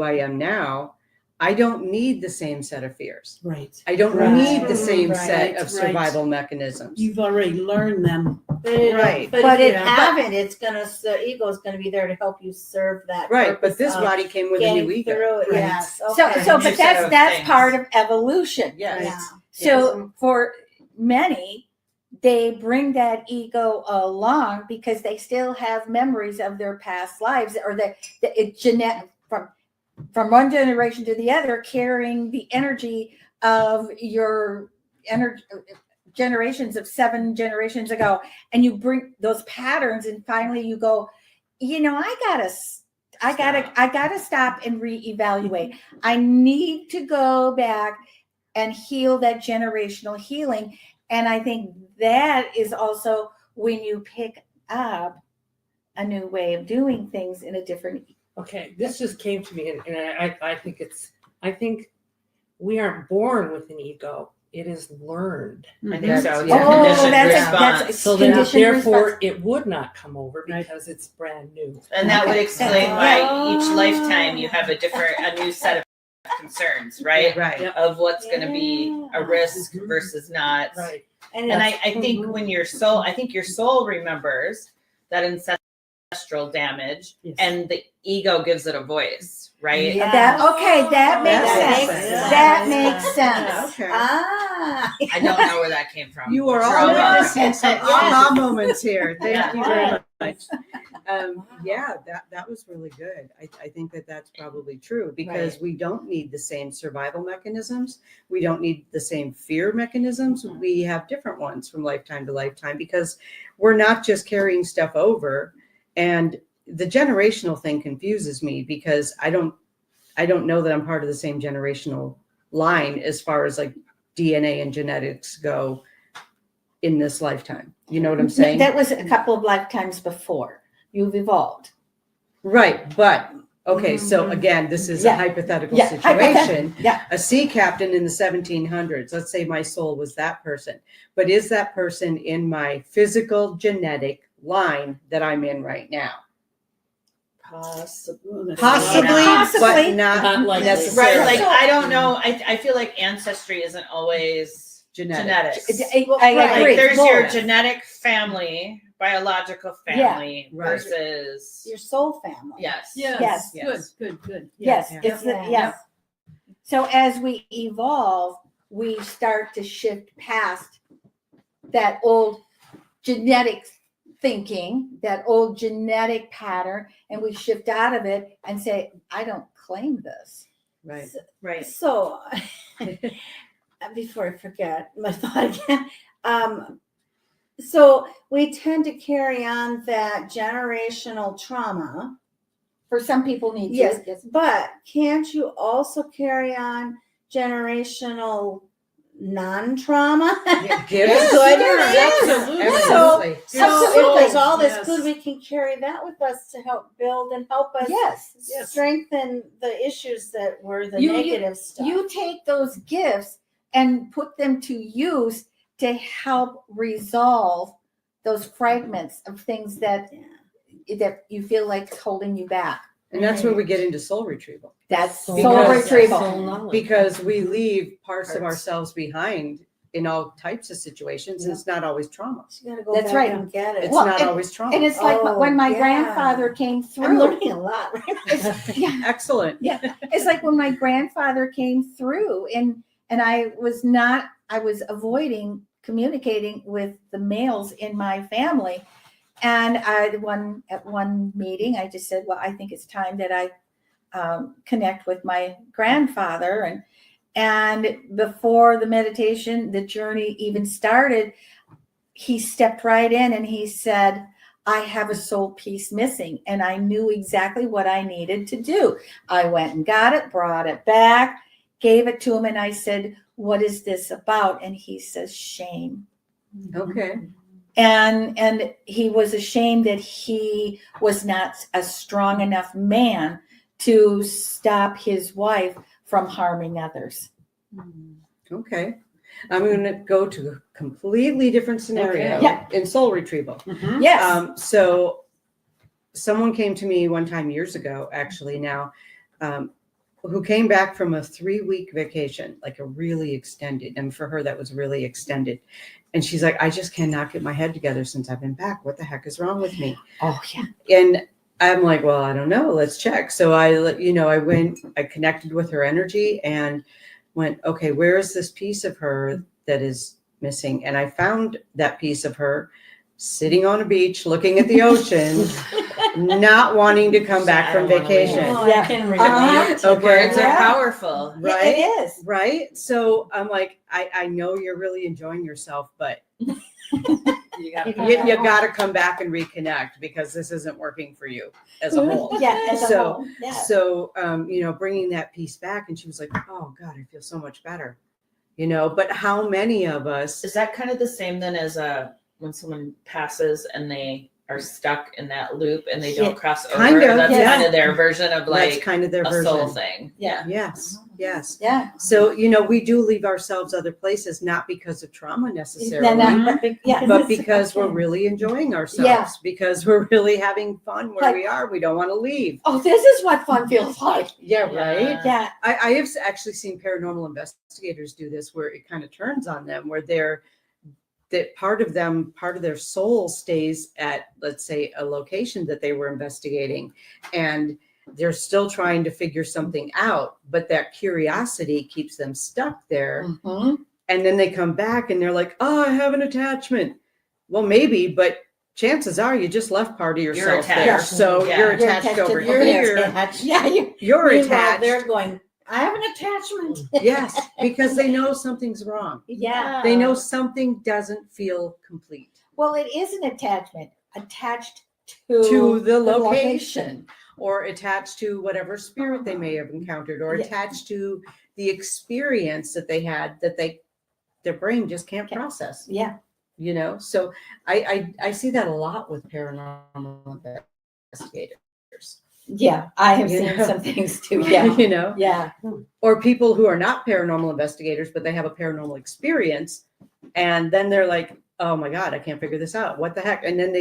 S1: I am now, I don't need the same set of fears.
S7: Right.
S1: I don't
S6: Right.
S1: need the same
S6: Right,
S1: set of
S7: right.
S1: survival mechanisms.
S7: You've already learned them.
S1: Right.
S6: But
S3: But
S6: if you
S3: it-
S6: haven't, the ego is gonna be there to help you serve that.
S1: Right, but
S6: purpose
S1: this
S6: of
S1: body came with a
S6: getting
S1: new ego.
S6: through it.
S7: Right.
S6: Yes.
S3: So,
S6: okay.
S3: so,
S4: New
S3: but
S4: set of
S3: that's
S4: things.
S3: part of evolution.
S1: Yes.
S6: Yeah.
S3: So for many, they bring that ego along because they still have memories of their past lives, or from one generation to the other, carrying the energy of your generations of 7 generations ago, and you bring those patterns, and finally you go, I gotta stop and reevaluate. I need to go back and heal that generational healing. And I think that is also when you pick up a new way of doing things in a different.
S2: Okay, this just came to me, and I think we aren't born with an ego. It is learned.
S4: I think so. It's a
S1: Yeah.
S4: conditioned
S3: that's
S4: response.
S2: So then
S3: conditioned
S2: therefore
S3: response.
S2: it would not come over
S7: Right.
S2: because it's brand new.
S4: And that would
S3: Okay.
S4: explain why each lifetime you have a new set of concerns, right?
S1: Right.
S2: Yep.
S4: Of what's going to be a risk
S7: Mhm.
S4: versus not.
S2: Right.
S6: And
S4: And I think when your soul remembers that ancestral damage,
S7: Yes.
S4: and the ego gives it a voice, right?
S6: Yeah.
S3: That makes
S1: That
S3: sense.
S1: makes sense.
S3: That makes sense.
S1: Yeah, okay.
S6: Ah.
S4: I don't know where that came from.
S1: You are
S4: You're
S1: all
S4: welcome.
S1: witnessing some aha moments here. Thank
S4: Yeah.
S1: you very much. Yeah, that was really good. I think that's probably true, because we don't need the same survival mechanisms. We don't need the same fear mechanisms. We have different ones from lifetime to lifetime, because we're not just carrying stuff over. And the generational thing confuses me, because I don't know that I'm part of the same generational line as far as like DNA and genetics go. in this lifetime. You know what I'm saying?
S3: That was a couple of lifetimes before. You've evolved.
S1: Right, but okay, so again, this is a
S3: Yeah.
S1: hypothetical
S3: Yeah,
S1: situation.
S3: Yeah.
S1: A sea captain in the 1700s, let's say my soul was that person, but is that person in my physical genetic line that I'm in right now?
S4: Possibly,
S1: Possibly,
S3: Possibly.
S1: but not
S2: Not likely.
S1: necessarily.
S4: right? Like
S3: So-
S4: I don't know. I feel like ancestry isn't always genetics.
S3: I
S4: Like
S3: agree.
S4: there's your
S3: Both.
S4: genetic family, biological
S3: Yeah.
S4: family
S1: Right.
S4: versus
S6: Your soul family.
S4: yes.
S3: Yes.
S7: Good.
S3: Yes,
S1: Yeah.
S3: it's the,
S6: Yeah.
S3: yes. So as we evolve, we start to shift past that old genetic thinking, that old genetic pattern, and we shift out of it and say, I don't claim this.
S1: Right.
S4: Right.
S6: So, before I forget my thought again, so we tend to carry on that generational trauma.
S3: For some people need to.
S6: Yes. But can't you also carry on generational non-trauma?
S1: Gifts.
S6: Good.
S1: Absolutely.
S6: So if there's all this
S7: yes.
S6: good, we can carry that with us to help build and help us
S3: Yes.
S6: strengthen the issues that were the
S3: You-
S6: negative stuff.
S3: You take those gifts and put them to use to help resolve those fragments of things that you feel like is holding you back.
S1: And that's where we get into soul retrieval,
S3: That's
S2: Soul
S3: soul
S1: Because-
S3: retrieval.
S2: Soul knowledge.
S1: because we leave parts of
S4: Parts.
S1: ourselves behind in all types of situations, and it's not always trauma.
S6: You gotta go
S3: That's
S6: back
S3: right.
S6: and get it.
S1: It's
S3: Well,
S1: not
S3: and-
S1: always trauma.
S3: And it's like
S6: Oh,
S3: when my
S6: yeah.
S3: grandfather came
S6: I'm
S3: through.
S6: learning a lot right now.
S3: Yeah.
S1: Excellent.
S3: It's like when my grandfather came through and I was avoiding communicating with the males in my family. And at one meeting, I just said, well, I think it's time that I connect with my grandfather. And before the meditation, the journey even started, he stepped right in and he said, I have a soul piece missing. And I knew exactly what I needed to do. I went and got it, brought it back, gave it to him. And I said, what is this about? And he says, shame.
S1: Okay.
S3: And he was ashamed that he was not a strong enough man to stop his wife from harming others.
S1: Okay. I'm going to go to a completely different scenario
S3: Okay. Yeah.
S1: in soul retrieval.
S3: Yes.
S1: So someone came to me one time years ago, actually now, who came back from a 3-week vacation, like a really extended, and for her, that was really extended. And she's like, I just cannot get my head together since I've been back. What the heck is wrong with me?
S3: Oh, yeah.
S1: And I'm like, well, I don't know. Let's check. So I connected with her energy and went, okay, where is this piece of her that is missing? And I found that piece of her sitting on a beach, looking at the ocean, not wanting to come back from vacation.
S6: Oh,
S3: Yeah.
S6: I can relate.
S1: Okay.
S4: Words
S3: Yeah.
S4: are powerful.
S1: Right?
S3: It is.
S1: Right. So I'm like, I know you're really enjoying yourself, but
S4: You got
S1: you got to come back and reconnect because this isn't working for you as a whole.
S3: Yeah. As a
S1: So-
S3: whole. Yeah.
S1: So, bringing that piece back, and she was like, oh God, I feel so much better, but how many of us,
S4: Is that kind of the same then as when someone passes and they are stuck in that loop and they don't
S3: Yeah,
S4: cross over?
S1: kind of,
S4: That's
S1: yeah.
S4: kind of their version of
S1: that's
S4: like
S1: kind of their
S4: a
S1: version.
S4: soul thing.
S3: Yeah.
S1: Yes. Yes.
S3: Yeah.
S1: So, we do leave ourselves other places, not because of trauma necessarily,
S3: Yeah.
S1: but because we're really enjoying ourselves,
S3: Yeah.
S1: because we're really having fun where
S3: Like-
S1: we are. We don't want to leave.
S3: Oh, this is what fun feels like.
S1: Yeah.
S4: Yeah.
S1: Right.
S3: Yeah.
S1: I have actually seen paranormal investigators do this where it kind of turns on them, where that part of their soul stays at, let's say, a location that they were investigating, and they're still trying to figure something out, but that curiosity keeps them stuck there.
S3: Mhm.
S1: And then they come back and they're like, oh, I have an attachment. Well, maybe, but chances are you just left part of yourself there.
S4: attached.
S1: So
S4: Yeah.
S1: you're
S3: You're
S1: attached
S3: attached
S1: over
S3: to-
S6: You're
S1: here.
S6: attached.
S3: Yeah.
S1: You're
S6: Meanwhile,
S1: attached.
S6: they're going, I have an attachment.
S1: Yes, because they know something's wrong.
S3: Yeah.
S1: They know something doesn't feel complete.
S3: Well, it is an attachment attached
S1: To the location, or attached to whatever spirit they may have encountered, or
S3: Yeah.
S1: attached to the experience that they had that their brain just can't process.
S3: Yeah.
S1: you know? So I see that a lot with paranormal investigators.
S6: Yeah, I have
S1: You
S6: seen
S1: know?
S6: some things too. Yeah.
S1: You know?
S6: Yeah.
S1: Or people who are not paranormal investigators, but they have a paranormal experience. And then they're like, oh my God, I can't figure this out. What the heck? And then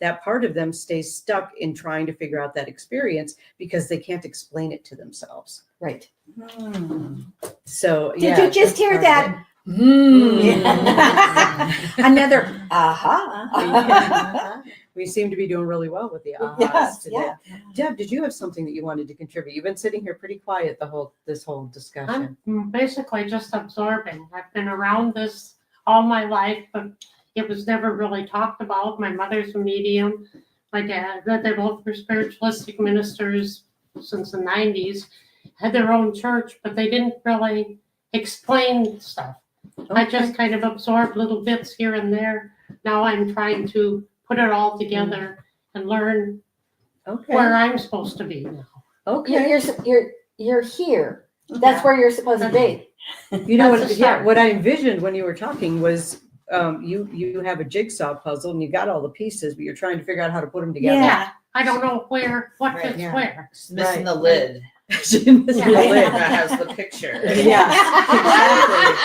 S1: that part of them stays stuck in trying to figure out that experience because they can't explain it to themselves.
S6: Right.
S1: So,
S3: Did you just
S1: that's
S3: hear
S1: part
S3: that?
S1: of it.
S3: Another
S6: Aha.
S1: We seem to be doing really well with the ahas
S6: Yes,
S1: today.
S6: yeah.
S1: Deb, did you have something that you wanted to contribute? You've been sitting here pretty quiet this whole discussion.
S5: I'm basically just absorbing. I've been around this all my life, but it was never really talked about. My mother's a medium. My dad, they both were spiritualistic ministers since the 90s, had their own church, but they didn't really explain stuff. I just kind of absorbed little bits here and there. Now I'm trying to put it all together and learn
S1: Okay.
S5: where I'm supposed to be now.
S1: Okay.
S3: you're here. That's where you're supposed to be.
S1: You know
S5: That's a
S1: what? Yeah,
S5: start.
S1: what I envisioned when you were talking was you have a jigsaw puzzle and you got all the pieces, but you're trying to figure out how to put them together.
S3: Yeah.
S5: I don't know what
S4: Right,
S5: fits
S1: yeah.
S5: where.
S4: It's missing
S1: Right.
S4: the lid.
S1: Missing the
S5: Yeah.
S1: lid.
S4: That has the picture.
S1: Yeah.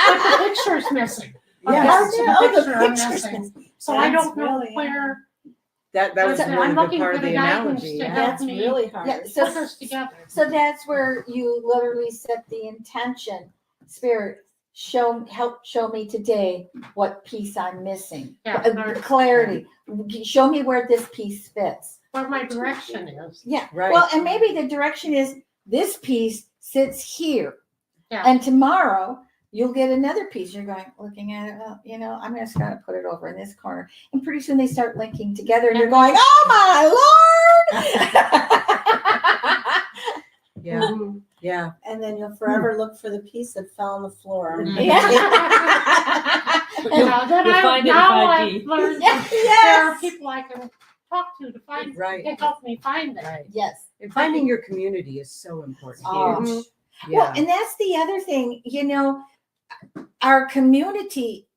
S5: But the picture's missing. Or
S1: Yes.
S5: parts of
S6: Oh,
S5: the
S6: the
S5: picture are
S6: picture's
S5: missing.
S6: missing.
S5: So I
S6: That's
S5: don't know
S6: really
S5: where.
S1: That was a
S5: I'm
S1: really good
S5: looking
S1: part
S5: for
S1: of the
S5: the guidance
S1: analogy.
S5: to
S1: Yeah.
S5: help
S6: That's
S5: me
S6: really hard.
S3: Yeah,
S5: put
S3: so,
S5: this together.
S3: so that's where you literally set the intention. Spirit, help show me today what piece I'm missing.
S5: Yeah,
S3: Clarity. Show me where this piece fits.
S5: where my direction is.
S3: Yeah.
S1: Right.
S3: Well, and maybe the direction is this piece sits here.
S5: Yeah.
S3: And tomorrow you'll get another piece. You're going, looking at it, well, I'm just going to put it over in this corner. And pretty soon they start linking together and you're going, oh my Lord.
S1: Yeah.
S5: Mhm.
S1: Yeah.
S6: And then you'll forever look for the piece that fell on the floor.
S4: Mhm.
S3: Yeah.
S5: Now that
S2: you'll find it in
S5: now
S2: 5D.
S5: I've learned
S3: Yes.
S5: there are people I can talk to find
S1: Right.
S5: and help me find it.
S1: Right.
S3: Yes.
S1: And finding your community is so important.
S3: Oh.
S1: Huge.
S3: Well,
S1: Yeah.
S3: and that's the other thing, our community,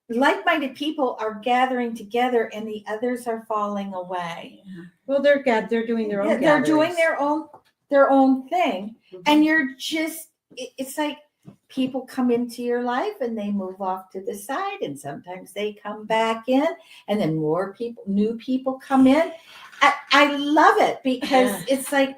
S3: like-minded people are gathering together and the others are falling away.
S1: Well, they're doing their own.
S3: They're doing
S1: gatherings.
S3: their own thing.
S1: Mhm.
S3: And you're just, it's like people come into your life and they move off to the side and sometimes they come back in and then new people come in. I love it because it's like,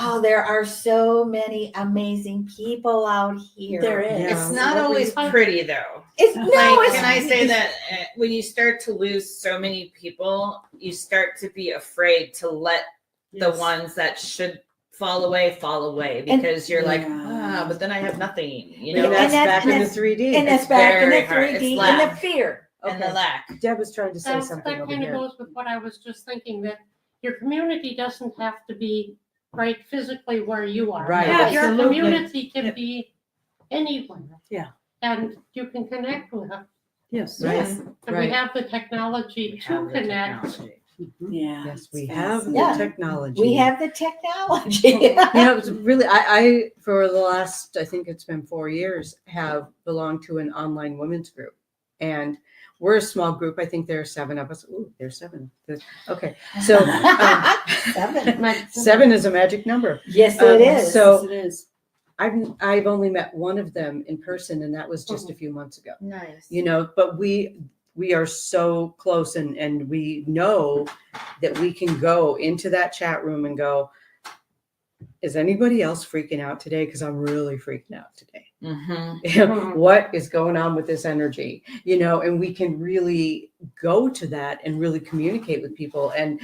S3: oh, there are so many amazing people out here.
S6: There is.
S1: Yeah.
S4: It's not always pretty though.
S3: It's
S4: Like,
S3: it's
S4: can I say that when you start to lose so many people, you start to be afraid to let the ones that should fall away
S3: And-
S4: because you're like,
S6: Yeah.
S4: but then I have nothing,
S1: And
S3: And
S1: that's
S3: that's-
S1: back in the
S3: and
S1: 3D.
S3: and
S4: It's
S3: that's back in the
S4: very hard.
S3: 3D
S4: It's
S3: and the
S4: lack.
S3: fear.
S4: and the
S1: Okay.
S4: lack.
S1: Deb was trying to say
S5: That
S1: something over
S5: kind of
S1: here.
S5: goes with what I was just thinking, that your community doesn't have to be right physically where you are.
S1: Right.
S5: But your
S7: Absolutely.
S5: community can be anywhere.
S7: Yeah.
S5: And you can connect with them.
S7: Yes.
S1: Right.
S3: Yes.
S5: And
S1: Right.
S5: we have the technology to connect.
S6: Yeah.
S1: Yes, we
S6: it's
S1: have the
S3: Yeah.
S1: technology.
S3: We have the technology.
S1: It's really, I for the last, I think it's been 4 years, have belonged to an online women's group. And we're a small group. I think there are 7 of us. Ooh, there's 7. Okay. So 7 is a magic number.
S3: Yes, it is.
S1: So-
S7: Yes, it is.
S1: I've only met one of them in person, and that was just a few months ago.
S3: Nice.
S1: But we are so close, and we know that we can go into that chat room and go, is anybody else freaking out today? Because I'm really freaking out today.
S4: Mm-hmm.
S1: What is going on with this energy? And we can really go to that and really communicate with people. And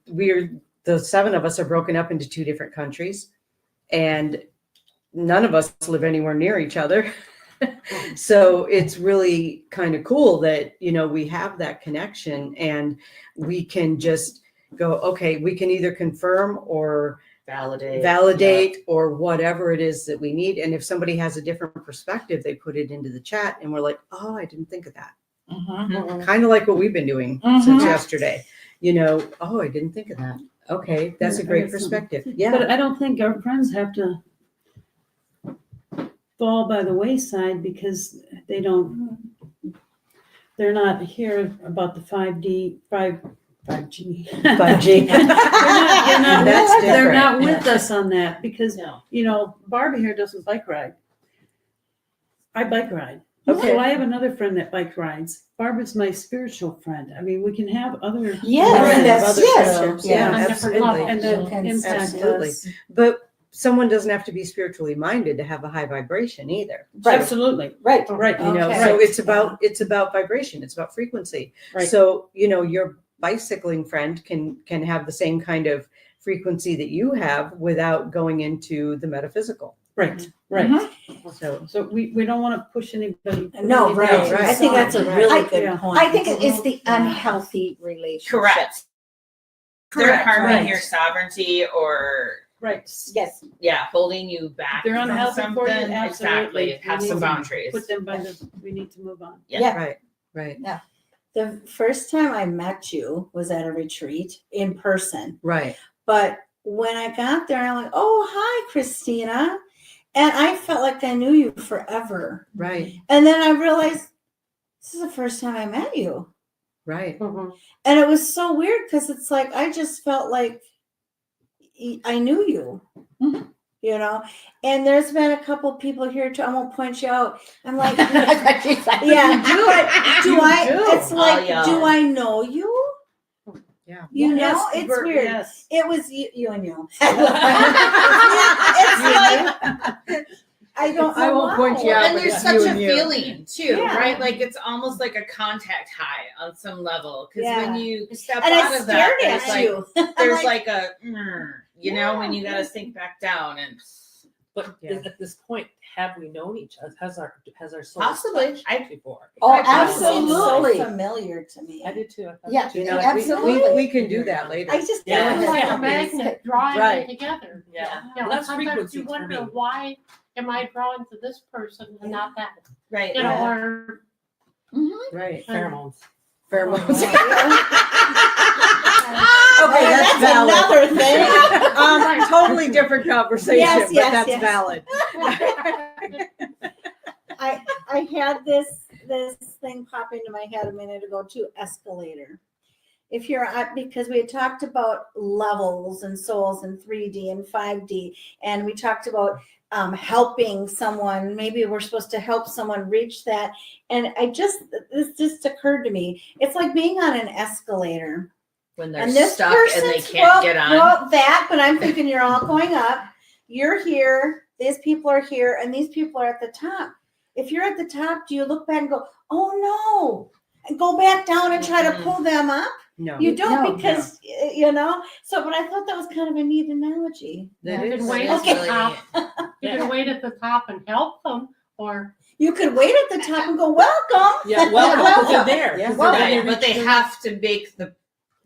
S1: the 7 of us are broken up into 2 different countries, and none of us live anywhere near each other. So it's really kind of cool that, we have that connection and we can just go, okay, we can either confirm or validate or whatever it is that we need. And if somebody has a different perspective, they put it into the chat and we're like, oh, I didn't think of that. Kind of like what we've been doing since yesterday. Oh, I didn't think of that. Okay, that's a great perspective. Yeah.
S7: But I don't think our friends have to fall by the wayside because they don't they're not here about the 5G.
S1: They're
S7: That's
S1: not-
S7: they're not
S1: different.
S7: with us on that because,
S2: No.
S7: you know, Barbie here doesn't bike ride. I bike ride.
S1: Okay.
S7: So I have another friend that bike rides. Barbara's my spiritual friend. I mean, we can have other.
S6: Yes,
S7: friends,
S6: that's-
S7: other
S6: yes,
S7: friendships.
S6: yeah.
S5: On different
S1: absolutely.
S5: levels.
S7: And that
S6: Can
S7: impact
S1: Absolutely.
S7: us.
S1: But someone doesn't have to be spiritually minded to have a high vibration either.
S6: Right.
S7: Absolutely.
S6: Right.
S7: Right.
S1: You know,
S6: Okay.
S1: so it's about vibration. It's about frequency.
S7: Right.
S1: So, you know, your bicycling friend can have the same kind of frequency that you have without going into the metaphysical.
S7: Right. Right.
S1: So
S7: So we don't want to push anybody.
S6: No, right.
S1: right.
S6: I think that's a
S1: Right.
S6: really
S7: Yeah.
S6: good point.
S3: I think it is the unhealthy relationship.
S4: Correct. They're
S3: Correct,
S4: harming
S7: right.
S4: your sovereignty or
S7: Right.
S3: Yes.
S4: holding you back
S7: They're
S4: from
S7: unhealthy
S4: something.
S7: for you. Absolutely.
S4: Exactly.
S7: We
S4: Have
S7: need
S4: some
S7: to
S4: boundaries.
S7: Put them by the, we need to move on.
S4: Yeah.
S1: right.
S6: The first time I met you was at a retreat in person.
S1: Right.
S6: But when I got there, I'm like, oh, hi, Kristina. And I felt like I knew you forever.
S1: Right.
S6: And then I realized this is the first time I met you.
S1: Right.
S5: Mhm.
S6: And it was so weird because it's like I just felt like I knew you.
S3: Mhm.
S6: You know, and there's been a couple people here too. I'm gonna point you out. I'm like, yeah, but do I?
S7: do.
S6: It's like,
S4: yeah.
S6: do I know you?
S1: Yeah.
S6: You know,
S7: Yes,
S6: it's
S7: we're-
S6: weird.
S7: Yes.
S6: It was you and you. It's like I don't.
S1: I
S6: know
S1: won't point you
S6: why.
S1: out.
S4: And
S1: but
S4: there's
S1: it's
S4: such
S1: you
S4: a
S1: and you.
S4: feeling too,
S6: Yeah.
S4: right? Like it's almost like a contact high on some level. Because
S6: Yeah.
S4: when you step
S6: And
S4: out
S6: I
S4: of that,
S6: stared
S4: there's
S6: at
S4: like
S6: you.
S4: there's
S6: I'm
S4: like a you know, when you
S6: Yeah.
S4: gotta sink back down and
S2: But
S1: Yeah.
S2: at this point, have we known each other? Has our souls
S4: Possibly.
S2: touched before?
S6: oh,
S4: I found
S6: absolutely.
S4: it
S6: So
S2: so
S6: familiar to me.
S2: I did too. I thought
S3: Yeah.
S2: so.
S1: You know,
S3: Absolutely.
S1: we can do that later.
S6: I just
S2: Yeah.
S5: It's
S6: don't
S5: like a
S6: have
S5: magnet drawing
S1: Right.
S5: it together.
S2: Yeah.
S5: You know,
S2: Well, that's
S5: sometimes
S2: frequency
S5: you
S2: for
S5: wonder
S2: me.
S5: why am I drawn to this person and not that?
S4: right.
S5: You know, or
S1: Right.
S2: Pheromones.
S1: Pheromones.
S6: Okay,
S1: Okay, that's valid.
S6: another thing.
S1: Totally different conversation,
S6: Yes,
S1: but
S6: yes,
S1: that's
S6: yes.
S1: valid.
S6: I had this thing pop into my head a minute ago too. Escalator. If you're at, because we had talked about levels and souls and 3D and 5D, and we talked about helping someone. Maybe we're supposed to help someone reach that. And this just occurred to me. It's like being on an escalator.
S4: When they're
S6: And this
S4: stuck and they
S6: person's,
S4: can't get on.
S6: Well, that, but I'm thinking you're all going up. You're here. These people are here, and these people are at the top. If you're at the top, do you look back and go, "Oh no," and go back down and try to
S4: Mhm.
S6: pull them up?
S1: No,
S6: You don't
S3: No.
S6: because you know. So, but I thought that was kind of a neat analogy.
S1: that
S5: You
S1: is.
S5: can wait
S4: That's
S5: at the
S4: really
S5: top.
S4: neat.
S5: You can wait at the top and help them, or
S6: You could wait at the top and go, "Welcome."
S2: Yeah, well,
S6: Welcome.
S2: they're there.
S1: Yeah.
S2: Well,
S4: Right, but they have to make the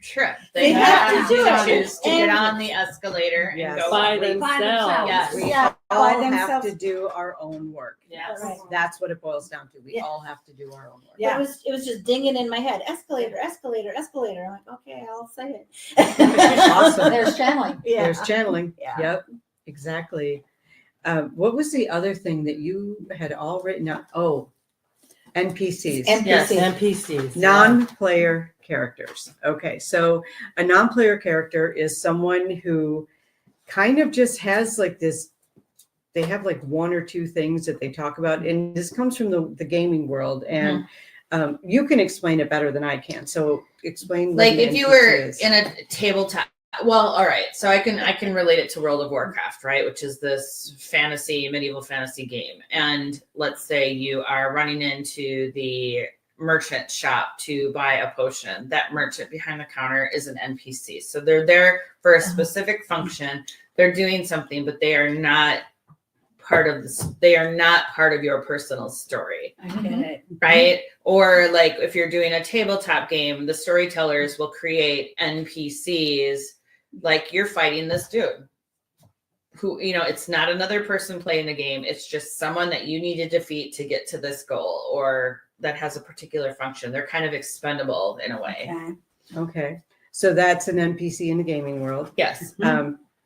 S4: trip.
S6: They have to do it.
S4: choose to get
S6: And-
S4: on the escalator and
S1: Yes.
S4: go
S2: by
S4: up.
S2: themselves.
S4: Yes.
S1: We
S6: Yeah,
S1: all
S6: by
S1: have
S6: themselves.
S1: to do our own work.
S4: Yes.
S6: Right.
S1: That's what it boils down to. We
S6: Yeah.
S1: all have to do our own work.
S6: Yeah. It was just dinging in my head. Escalator, escalator, escalator. I'm like, okay, I'll say it.
S1: Awesome.
S3: There's channeling.
S6: Yeah.
S1: There's channeling.
S6: Yeah.
S1: Yep, exactly. What was the other thing that you had all written out? Oh, NPCs.
S6: NPC.
S2: NPCs.
S1: Non-player characters. Okay, so a non-player character is someone who kind of just has like this, they have like one or two things that they talk about, and this comes from the gaming world, and you can explain it better than I can. So explain what
S4: Like
S1: an
S4: if you
S1: NPC
S4: were
S1: is.
S4: in a tabletop, well, all right. So I can relate it to World of Warcraft, right? Which is this medieval fantasy game. And let's say you are running into the merchant shop to buy a potion. That merchant behind the counter is an NPC. So they're there for a specific function. They're doing something, but they are not part of this. They are not part of your personal story.
S6: I get it.
S4: Right? Or like if you're doing a tabletop game, the storytellers will create NPCs like you're fighting this dude who, you know, it's not another person playing the game. It's just someone that you need to defeat to get to this goal or that has a particular function. They're kind of expendable in a way.
S6: Okay.
S1: Okay, so that's an NPC in the gaming world.
S4: Yes.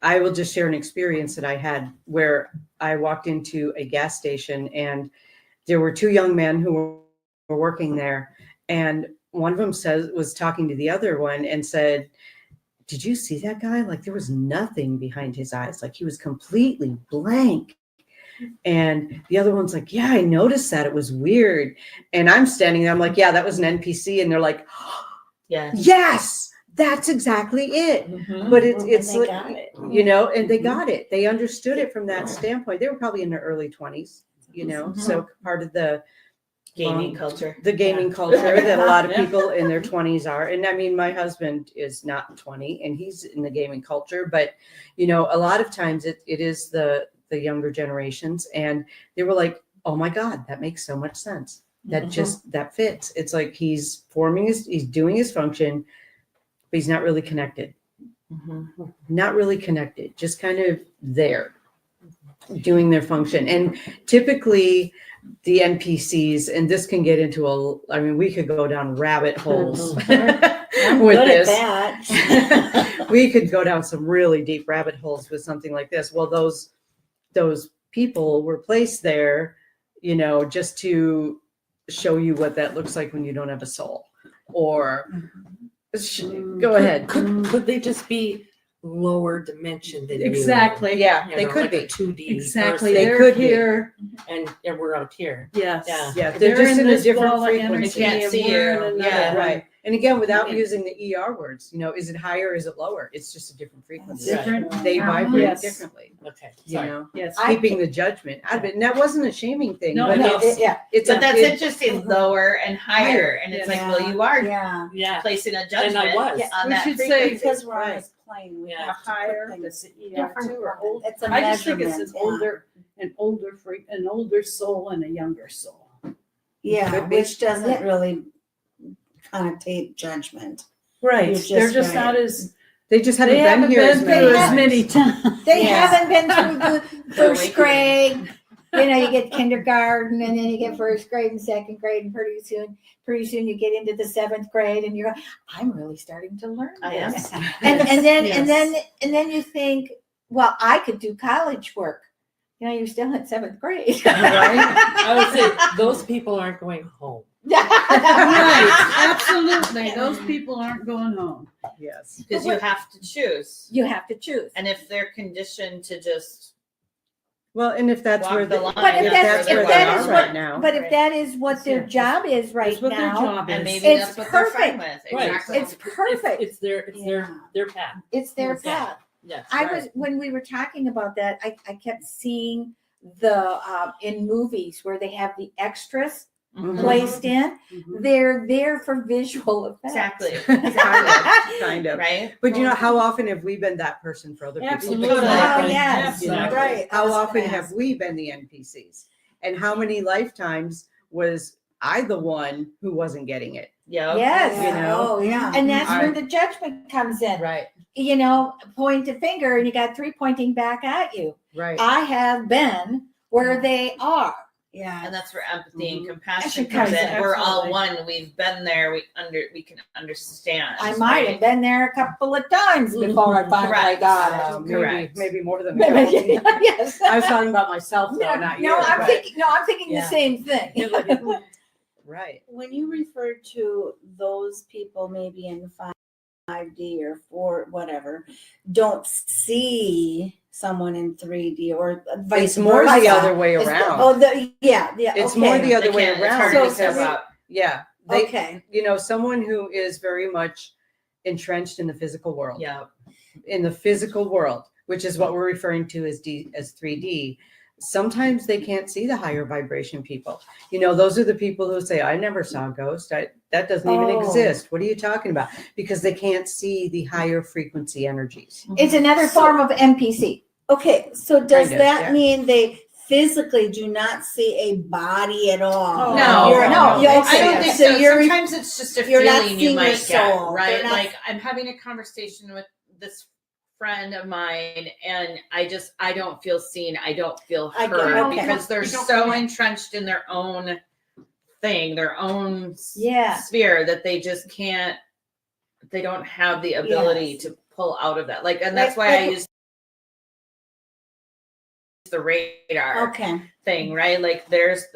S1: I will just share an experience that I had where I walked into a gas station and there were two young men who were working there, And one of them was talking to the other one and said, did you see that guy? Like there was nothing behind his eyes. Like he was completely blank. And the other one's like, yeah, I noticed that. It was weird. And I'm standing there. I'm like, yeah, that was an NPC. And they're like, yes, that's exactly it.
S4: Mhm.
S1: But it's
S6: they
S1: like,
S6: got it.
S1: you know, and they got it. They understood it from that standpoint. They were probably in their early 20s, you know,
S4: Mhm.
S1: so part of the
S4: Gaming culture.
S1: the gaming culture that a lot of
S4: Yeah.
S1: people in their 20s are. And I mean, my husband is not 20 and he's in the gaming culture, but you know, a lot of times it is the younger generations, and they were like, oh my God, that makes so much sense. That that fits. It's like he's doing his function, but he's not really connected. Not really connected, just kind of there doing their function. And typically the NPCs, and this can get into we could go down rabbit holes with
S6: Good
S1: this.
S6: at that.
S1: We could go down some really deep rabbit holes with something like this. Well, those people were placed there, you know, just to show you what that looks like when you don't have a soul. Or go ahead.
S2: Could they just be lower dimension than
S7: Exactly.
S1: Yeah,
S2: you?
S1: they
S2: You know,
S1: could
S2: like
S1: be.
S2: a 2D
S7: Exactly.
S2: person,
S1: They
S7: They're
S1: could be.
S7: here.
S2: and we're out here.
S7: Yes.
S2: Yeah.
S1: Yeah, they're just in a
S7: this
S1: different
S7: ball of
S1: frequency.
S7: energy
S4: They can't
S7: and
S4: see
S7: we're
S4: you.
S7: in another
S4: Yeah.
S7: one.
S1: Right. And again, without
S7: Yeah.
S1: using the ER words, you know, is it higher? Or is it lower? It's just a different frequency.
S7: Different.
S1: They vibrate
S7: Yes.
S1: differently,
S2: Okay.
S1: you
S2: Sorry.
S1: know,
S7: Yes.
S1: keeping the judgment out of it. And that wasn't a shaming thing,
S7: No,
S1: but
S7: no,
S1: it's
S4: But that's
S1: it-
S4: interesting, lower and higher. And it's
S6: Yeah.
S4: like, well, you are
S6: Yeah.
S2: Yeah.
S4: placing a
S2: And
S4: judgment
S2: I was.
S4: on
S7: We
S4: that
S7: should say-
S4: frequency.
S6: Because we're on
S1: Right.
S6: this plane, we
S2: Yeah.
S6: have to
S7: Higher,
S6: put
S7: that's
S6: things.
S7: the ER too, or old.
S6: It's a
S7: I just think it's
S6: measurement,
S7: an older soul and a younger soul.
S6: Yeah,
S1: Could be.
S6: which doesn't really connotate judgment.
S7: Right.
S6: You're
S7: They're
S6: just
S7: just
S6: right.
S7: not as,
S1: they just
S7: they
S1: haven't been
S7: haven't
S1: here
S7: been
S1: as many
S7: through as
S1: times.
S7: many times.
S3: They
S6: Yeah.
S3: haven't been through the first
S4: awakening.
S3: grade. You know, you get kindergarten and then you get first grade and second grade, and pretty soon you get into the seventh grade and you're, I'm really starting to learn
S4: I am.
S3: this. And then you think, well, I could do college work. You know, you're still in seventh grade.
S2: I would say those people aren't going home.
S7: Right. Absolutely. Those people aren't going home.
S1: Yes.
S4: Because you have to choose.
S3: You have to choose.
S4: And if they're conditioned to just
S1: Well, and if that's
S4: walk
S1: where
S4: the
S1: the,
S4: line,
S3: But if
S1: if
S3: that's-
S1: that's
S3: if
S1: where
S3: that
S1: they
S3: is
S1: are
S3: what-
S1: right now,
S3: But if that is what their
S7: Yeah.
S3: job is right
S7: That's what their
S3: now,
S7: job
S4: and
S7: is.
S4: maybe
S3: It's
S4: that's what they're fine
S3: perfect.
S4: with.
S2: Right.
S4: Exactly.
S3: it's perfect.
S2: It's their path.
S3: It's their
S2: Yeah.
S3: path.
S2: Yes.
S3: I
S1: Right.
S3: was, when we were talking about that, I kept seeing the in movies where they have the extras
S4: Mhm.
S3: placed in.
S7: Mhm.
S3: They're there for visual effects.
S4: Exactly.
S1: kind of.
S4: Right?
S1: But you know, how often have we been that person for other people?
S7: Absolutely.
S3: Oh, yes.
S1: You know,
S6: Right. I
S1: how
S6: was
S1: often
S6: gonna
S1: have
S6: ask.
S1: we been the NPCs? And how many lifetimes was I the one who wasn't getting it?
S4: Yep.
S3: Yes.
S1: You know?
S6: Oh, yeah.
S3: And that's
S1: I-
S3: where the judgment comes in.
S1: Right.
S3: You know, point a finger and you got three pointing back at you.
S1: Right.
S3: I have been where they are.
S6: Yeah.
S4: And that's where empathy and
S1: Mhm.
S4: compassion
S3: Compassion
S4: comes in.
S3: comes in,
S4: We're all
S7: absolutely.
S4: one. We've been there. We can understand.
S3: I might have been there a couple of times before I finally
S4: Correct.
S3: got it.
S4: Correct.
S1: Maybe more than a couple.
S3: Yes.
S1: I was talking about myself though, not you.
S3: No, I'm
S1: but-
S3: thinking
S1: Yeah.
S3: the same thing.
S1: Right.
S6: When you refer to those people maybe in 5D or 4, whatever, don't see someone in 3D or vice
S1: It's more
S6: versa.
S1: the other way
S6: It's the-
S1: around.
S6: Oh, yeah.
S1: It's
S6: okay.
S1: more the other
S4: They
S1: way
S4: can't- it's
S1: around.
S4: hard to
S6: So-
S1: because-
S4: step up.
S1: yeah. They,
S6: Okay.
S1: you know, someone who is very much entrenched in the physical world.
S4: Yeah.
S1: In the physical world, which is what we're referring to as 3D. Sometimes they can't see the higher vibration people. You know, those are the people who say, I never saw a ghost. That doesn't even
S6: Oh.
S1: exist. What are you talking about? Because they can't see the higher frequency energies.
S3: It's another form of NPC.
S6: Okay. So does
S1: Kind of,
S6: that
S1: yeah.
S6: mean they physically do not see a body at all?
S7: Oh,
S4: No,
S6: You're-
S3: no,
S6: you-
S3: I
S4: I don't
S6: okay.
S4: think so.
S6: you're
S4: Sometimes it's just a
S6: you're not
S4: feeling you
S6: seeing your
S4: might get,
S6: soul.
S4: right?
S6: They're not-
S4: Like I'm having a conversation with this friend of mine, and I don't feel seen. I don't feel
S6: I get
S4: heard
S6: it. Okay.
S4: because they're so entrenched in their own thing, their own
S3: Yeah.
S4: sphere that they just can't. They don't have the ability
S6: Yes.
S4: to pull out of that. Like, and that's why I use the radar
S6: Okay.
S4: thing, right? Like, this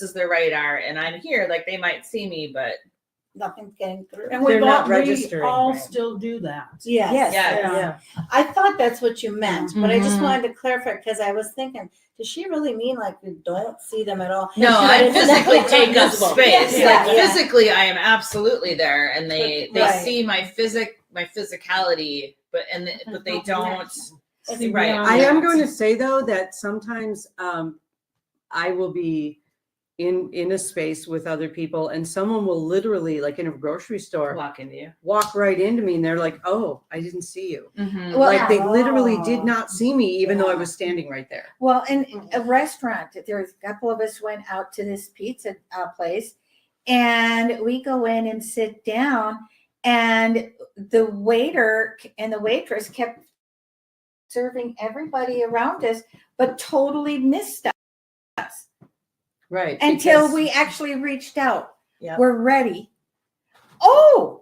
S4: is the radar, and I'm here. Like, they might see me, but
S6: nothing's getting through.
S7: And
S1: They're
S7: we
S1: not
S7: all, we
S1: registering,
S7: all
S1: right.
S7: still do that.
S6: Yes.
S4: Yeah.
S6: I thought that's what you meant, but I just
S4: Mhm.
S6: wanted to clarify because I was thinking, does she really mean like we don't see them at all?
S4: No, I physically take up
S2: Invisible.
S4: space.
S6: Yeah,
S4: Like
S6: yeah.
S4: physically, I am absolutely there, and they
S6: Right.
S4: see my physicality, but they don't.
S6: It's
S4: Right.
S5: beyond
S1: I am
S5: that.
S1: going to say though that sometimes I will be in a space with other people and someone will literally, like in a grocery store,
S4: Walk into you.
S1: walk right into me and they're like, "Oh, I didn't see you."
S4: Mm-hmm.
S3: Well,
S1: Like they literally
S6: Oh.
S1: did not see me even though I
S6: Yeah.
S1: was standing right there.
S3: Well, in a restaurant, there's a couple of us went out to this pizza place, and we go in and sit down, and the waiter and the waitress kept serving everybody around us, but totally missed us
S1: Right.
S3: until
S1: because-
S3: we actually reached out.
S4: Yep.
S3: We're ready. Oh,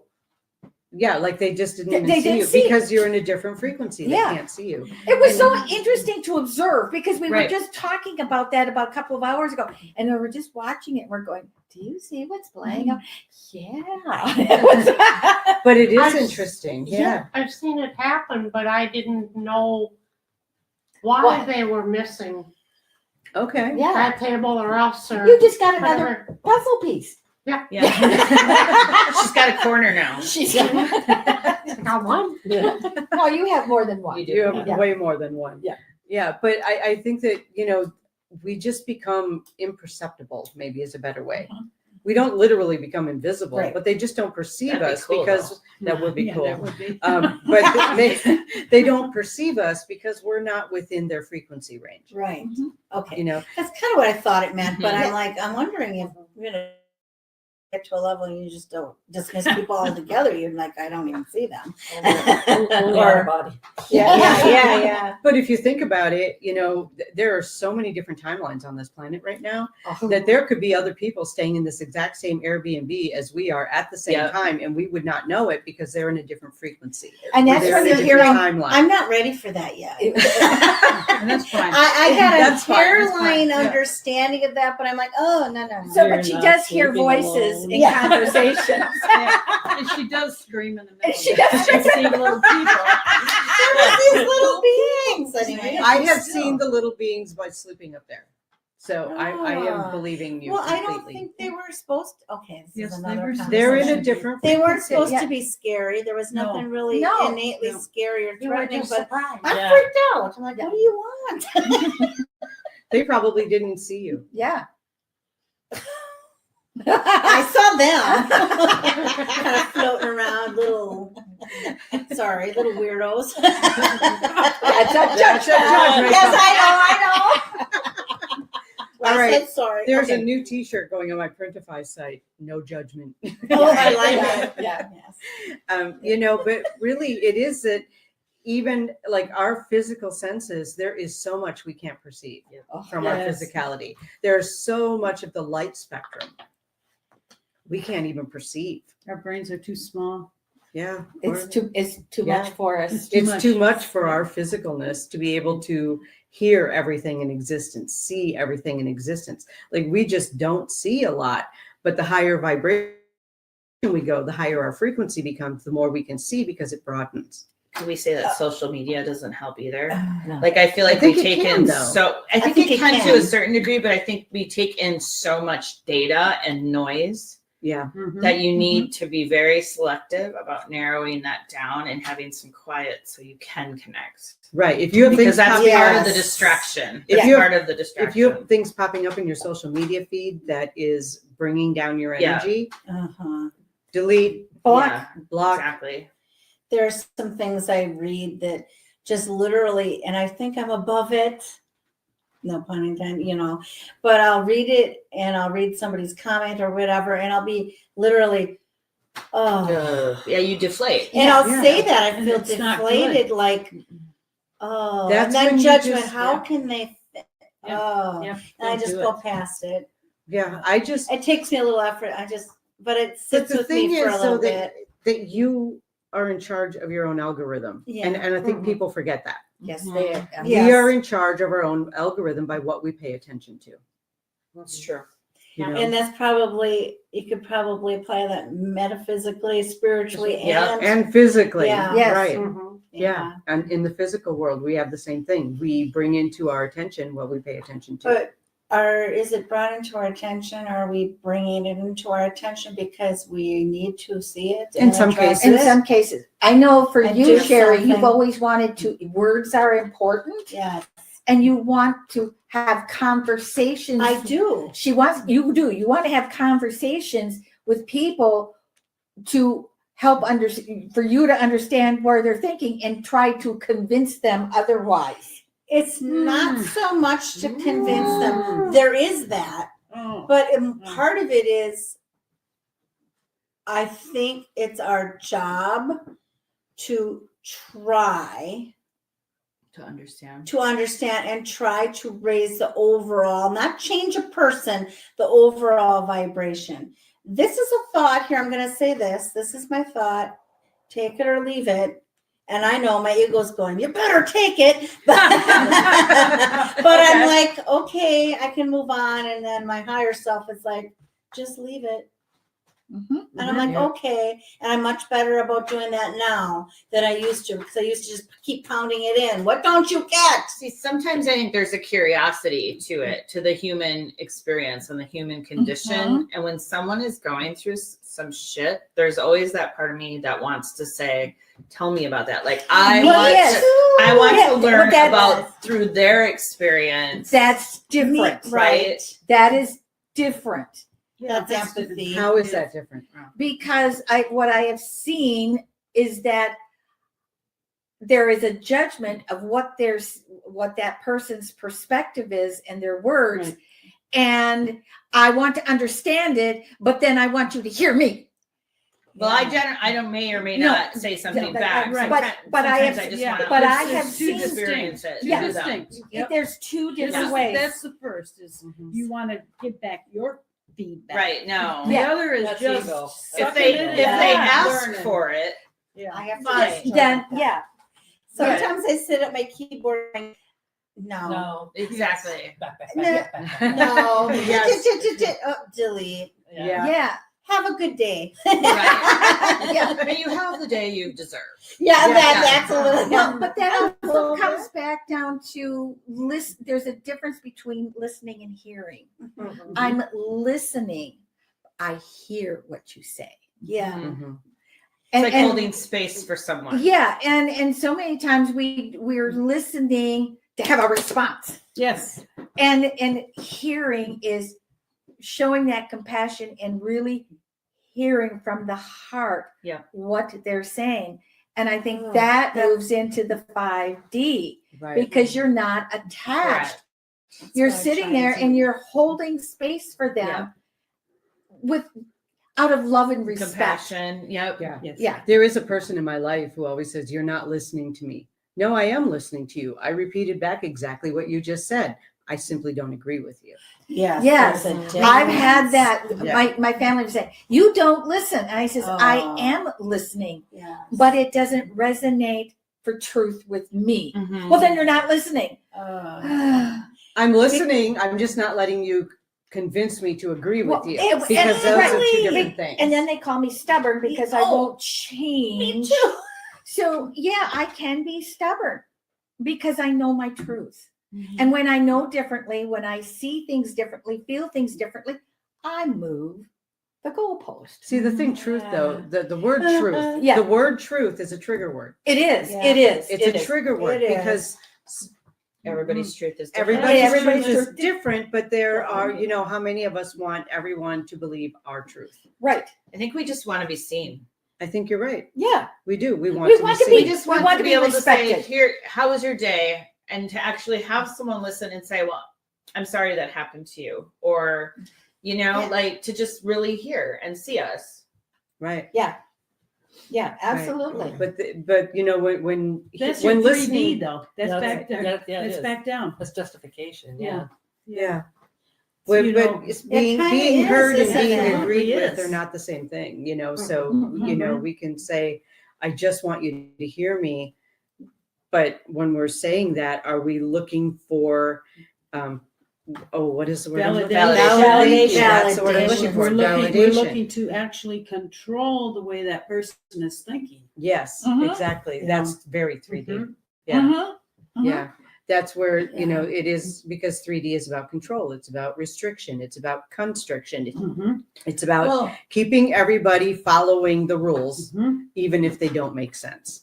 S1: Yeah, like they just didn't even
S3: They
S1: see
S3: didn't
S1: you
S3: see-
S1: because you're in a different frequency. They
S3: Yeah.
S1: can't see you.
S3: it was so interesting to observe because we were
S4: Right.
S3: just talking about that about a couple of hours ago, and we were just watching it. We're going, "Do you see what's playing out?" Yeah. It was-
S1: But it is
S5: I've-
S1: interesting. Yeah.
S5: I've seen it happen, but I didn't know why
S3: Why?
S5: they were missing
S1: Okay.
S3: yeah.
S5: that table or us or
S3: You just got another
S5: whatever.
S3: puzzle piece.
S4: Yeah. She's got a corner now.
S3: She's
S5: Got one.
S3: no, you have more than one.
S4: You do.
S1: You have
S3: Yeah.
S1: way more than one.
S3: Yeah.
S1: Yeah. But I think that, you know, we just become imperceptible, maybe is a better way. We don't literally become invisible,
S3: Right.
S1: but they just don't perceive
S4: That'd be
S1: us
S4: cool,
S1: because that would be
S7: Yeah,
S1: cool.
S7: that would be.
S1: But they don't perceive us because we're not within their frequency range.
S6: right.
S1: You
S6: Okay.
S1: know,
S6: That's kind of what I thought it meant, but
S4: Mhm.
S6: I'm like, I'm wondering if you know get to a level and you just don't dismiss people altogether. You're like, I don't even see them.
S2: Only our body.
S6: Yeah.
S1: but if you think about it, you know, there are so many different timelines on this planet right now that there could be other people staying in this exact same Airbnb as we are at the same
S4: Yep.
S1: time, and we would not know it because they're in a different frequency.
S3: And that's
S1: They're
S3: when
S1: in a
S3: you're
S1: different
S3: hearing.
S1: timeline.
S6: I'm not ready for that yet.
S7: And that's fine.
S6: I had a
S1: That's fine, that's
S6: hairline
S1: fine, yeah.
S6: understanding of that, but I'm like, oh no.
S3: So,
S2: You're
S3: but she
S2: not
S3: does hear
S2: sleeping
S3: voices
S2: alone.
S3: in
S6: Yeah.
S3: conversations.
S7: Yeah. And she does scream in the middle.
S3: She
S7: of it.
S3: does.
S7: She's seen little people.
S6: There were these little beings anyway.
S1: I have seen the little beings by sleeping up there. So I am
S6: Ah.
S1: believing you
S6: Well, I
S1: completely.
S6: don't think they were supposed to. Okay, this
S7: Yes,
S6: is
S7: they
S6: another
S7: were-
S1: They're in a
S6: conversation.
S1: different
S6: They weren't
S1: frequency.
S6: supposed
S3: Yeah.
S6: to be scary. There was
S7: No.
S6: nothing really
S3: No.
S6: innately
S7: No.
S6: scary or
S5: You were
S6: threatening,
S5: just
S6: but
S5: surprised.
S6: I'm
S4: Yeah.
S6: freaked out. I'm like, what do you want?
S1: They probably didn't see you.
S3: Yeah.
S6: I saw them kind of floating around, little weirdos.
S3: That's a
S1: That's a judgment.
S6: Yes, I know.
S1: All
S6: I
S1: right.
S6: said sorry.
S1: There's
S6: Okay.
S1: a new T-shirt going on my Printify site. No judgment.
S6: Oh, I like
S3: Yeah.
S6: it.
S3: Yeah.
S6: Yes.
S1: You know, but really, it is that even like our physical senses, there is so much we can't perceive from our
S7: Yes.
S1: physicality. There's so much of the light spectrum we can't even perceive.
S7: Our brains are too small.
S1: Yeah,
S3: It's too
S1: Yeah.
S3: much for us.
S1: it's too much for our physicalness to be able to hear everything in existence, see everything in existence. Like we just don't see a lot, but the higher vibration we go, the higher our frequency becomes, the more we can see because it broadens.
S4: Can we say that social media doesn't help either?
S3: No.
S4: Like I feel like
S1: think
S4: we
S1: it
S4: take
S1: can,
S4: in
S1: though.
S4: so I think it can to a certain degree, but I think we take in so much data and noise
S1: Yeah.
S4: that you need to be very selective about narrowing that down and having some quiet so you can connect.
S1: Right. If you have
S4: Because
S1: things
S4: that's
S1: popping
S4: part
S1: up,
S4: of the
S6: Yes.
S4: distraction.
S1: If
S4: It's
S1: you have-
S4: part of the distraction.
S1: if you have things popping up in your social media feed that is bringing down your
S4: Yeah.
S1: energy,
S6: Uh-huh.
S1: delete,
S4: Yeah,
S1: block.
S4: exactly.
S6: There's some things I read that just literally, and I think I'm above it. No pun intended, but I'll read it and I'll read somebody's comment or whatever, and I'll be literally, oh.
S4: Yeah, you deflate.
S6: And I'll
S1: Yeah.
S6: say that I
S7: And
S6: feel
S7: it's not
S6: deflated, like, oh,
S1: That's
S6: and then
S1: when you
S6: judgment.
S1: just-
S6: How
S1: yeah.
S6: can they?
S7: Yeah.
S6: Oh,
S7: Yep,
S6: and I
S7: don't
S6: just
S7: do
S6: go
S7: it.
S6: past it.
S1: Yeah.
S6: It takes me a little effort. But it
S1: But
S6: sits
S1: the
S6: with
S1: thing
S6: me for
S1: is,
S6: a
S1: so
S6: little
S1: that
S6: bit.
S1: that you are in charge of your own algorithm,
S6: Yeah.
S1: and I think
S3: Mhm.
S1: people forget that
S3: Yes,
S4: Mhm.
S3: they.
S6: Yeah.
S1: we are
S6: Yes.
S1: in charge of our own algorithm by what we pay attention to.
S4: That's true.
S1: You know?
S6: And that's probably, you could probably apply that metaphysically, spiritually,
S1: Yeah, and physically,
S6: Yeah.
S3: Yes.
S1: right?
S5: Mhm.
S1: Yeah, and in the physical world, we have the same thing. We bring into our attention what we pay attention to.
S6: But is it brought into our attention? Are we bringing it into our attention because we need to see it?
S1: In
S6: and
S1: some
S6: address
S1: cases.
S3: In some cases, I know for
S6: And
S3: you,
S6: do
S3: Sherry, you've
S6: something.
S3: always wanted to, words are important
S6: Yeah,
S3: and you want to have conversations.
S6: I do.
S3: You want to have conversations with people to help for you to understand where they're thinking and try to convince them otherwise.
S6: It's not so much to convince them.
S1: Mm.
S6: There is that.
S7: Oh.
S6: But part of it is, I think it's our job to try
S4: To understand.
S6: to understand and try to raise the overall, not change a person, the overall vibration. This is a thought here. I'm going to say this. This is my thought. Take it or leave it. And I know my ego's going, you better take it. But I'm like, okay, I can move on. And then my higher self is like, just leave it.
S3: Mhm.
S6: And I'm like,
S1: Yeah.
S6: okay. And I'm much better about doing that now than I used to, because I used to just keep pounding it in. What don't you get?
S4: See, sometimes I think there's a curiosity to it, to the human experience and the human condition. And when someone is going through some shit, there's always that part of me that wants to say, tell me about that. Like I want to learn about through their experience.
S3: That's different.
S4: right?
S3: That is different.
S6: That's empathy.
S1: How is that different?
S3: Because what I have seen is that there is a judgment of what that person's perspective is and their words.
S7: Right.
S3: And I want to understand it, but then I want you to hear me.
S4: Well, I don't may or may
S3: No,
S4: not say something
S3: but-
S4: back.
S7: right.
S3: But I
S4: Sometimes
S3: have-
S4: I just
S7: yeah,
S4: want
S3: but
S4: to
S3: I
S7: There's
S3: have
S7: two
S3: seen
S4: experience it.
S7: Two
S3: Yeah.
S4: through them.
S7: distinct.
S3: If there's two
S7: This
S3: different
S7: is-
S3: ways.
S7: That's the first is you want to give back your feedback.
S4: Right? No.
S7: The
S3: Yeah.
S7: other is
S2: That's
S7: just
S2: ego.
S4: If they
S7: sucking it in
S4: if they
S7: and
S4: ask
S7: learning.
S4: for it,
S7: Yeah.
S6: I have to
S4: Fine.
S6: just
S3: Then, yeah.
S6: Sometimes I sit at my keyboard and no.
S2: No.
S4: exactly.
S2: Back.
S6: No.
S1: Yes.
S6: Delete.
S1: Yeah.
S3: Yeah.
S6: Have a good day.
S4: Right.
S3: Yeah.
S4: But you have the day you deserve.
S6: Yeah,
S1: Yeah.
S6: that's a little.
S3: Well, but that
S6: A
S3: also
S6: little
S3: comes back down to listen. There's a difference between listening and hearing. I'm listening. I hear what you say.
S6: Yeah.
S1: Mhm.
S4: It's like holding space for someone.
S3: Yeah, and so many times we're listening to have a response.
S7: Yes.
S3: And hearing is showing that compassion and really hearing from the heart
S4: Yeah.
S3: what they're saying. And I think
S6: Oh,
S3: that
S6: that-
S3: moves into the 5D
S1: Right.
S3: because you're not attached.
S4: Correct.
S3: You're
S6: what I'm
S3: sitting
S6: trying
S3: there
S6: to-
S3: and you're holding space for them
S4: Yeah.
S3: with out of love and respect.
S4: Compassion. Yep.
S1: Yeah.
S7: Yes.
S3: Yeah.
S1: There is a person in my life who always says, "You're not listening to me." No, I am listening to you. I repeated back exactly what you just said. I simply don't agree with you.
S6: Yes.
S3: Yes.
S6: there's a
S3: I've
S6: difference.
S3: had that.
S1: Yeah.
S3: My family would say, "You don't listen," and I says, "I
S6: Oh.
S3: am listening,
S6: Yeah.
S3: but it doesn't resonate for truth with me."
S4: Mhm.
S3: Well, then you're not listening.
S1: I'm listening. I'm just not letting you convince me to agree with
S3: Well,
S1: you
S3: and-
S1: because those are two
S6: Exactly.
S1: different things.
S3: And then they call me stubborn because I
S6: Oh,
S3: won't
S6: Me
S3: change.
S6: too.
S3: So yeah, I can be stubborn because I know my truth.
S6: Mm-hmm.
S3: And when I know differently, when I see things differently, feel things differently, I move the goalpost.
S1: See, the thing, truth, though, the word truth,
S3: Yeah.
S1: the word truth is a trigger word.
S3: It is.
S6: Yeah.
S3: It is.
S1: It's
S3: it
S1: a
S3: is.
S1: trigger word
S6: It is.
S1: because
S4: Everybody's truth is different.
S1: everybody's
S3: Everybody's
S1: truth is
S3: truth-
S1: different, but there are, how many of us want everyone to believe our truth?
S3: Right.
S4: I think we just want to be seen.
S1: I think you're right.
S3: Yeah.
S1: We do. We want
S3: We
S1: to
S3: want
S1: be
S3: to
S1: seen.
S4: We just
S3: We
S4: want,
S3: want
S4: to
S3: to
S4: be
S3: be
S4: able to say,
S3: respected.
S4: "Here, how was your day?" And to actually have someone listen and say, "Well, I'm sorry that happened to you," or,
S3: Yeah.
S4: like to just really hear and see us.
S1: Right.
S3: Yeah. Absolutely.
S1: But when
S7: That's your
S1: when
S7: 3D
S1: listening,
S7: though. That's
S2: Yeah,
S7: back there.
S2: yeah, it
S7: That's
S2: is.
S7: back down.
S2: That's justification.
S7: Yeah.
S2: Yeah.
S1: yeah.
S7: So,
S1: When,
S7: you
S1: when
S7: know,
S1: it's
S6: it
S1: being
S6: kinda
S1: being
S6: is,
S1: heard and
S6: isn't
S1: being
S6: it?
S1: agreed with
S7: Absolutely
S1: are
S7: is.
S1: not the same thing, So
S3: Mhm.
S1: we can say, "I just want you to hear me," but when we're saying that, are we looking for what is the word?
S7: Validation.
S1: That's the word I'm looking for.
S7: We're
S1: Validation.
S7: looking to actually control the way that person is thinking.
S1: Yes,
S3: Mhm.
S1: exactly.
S7: Yeah.
S1: That's very 3D.
S7: Mhm.
S1: Yeah.
S3: Mhm.
S1: Yeah. That's where, it is, because 3D is about control. It's about restriction. It's about constriction.
S7: Mhm.
S1: It's about
S6: Well,
S1: keeping everybody following the rules,
S7: Mhm.
S1: even if they don't make sense.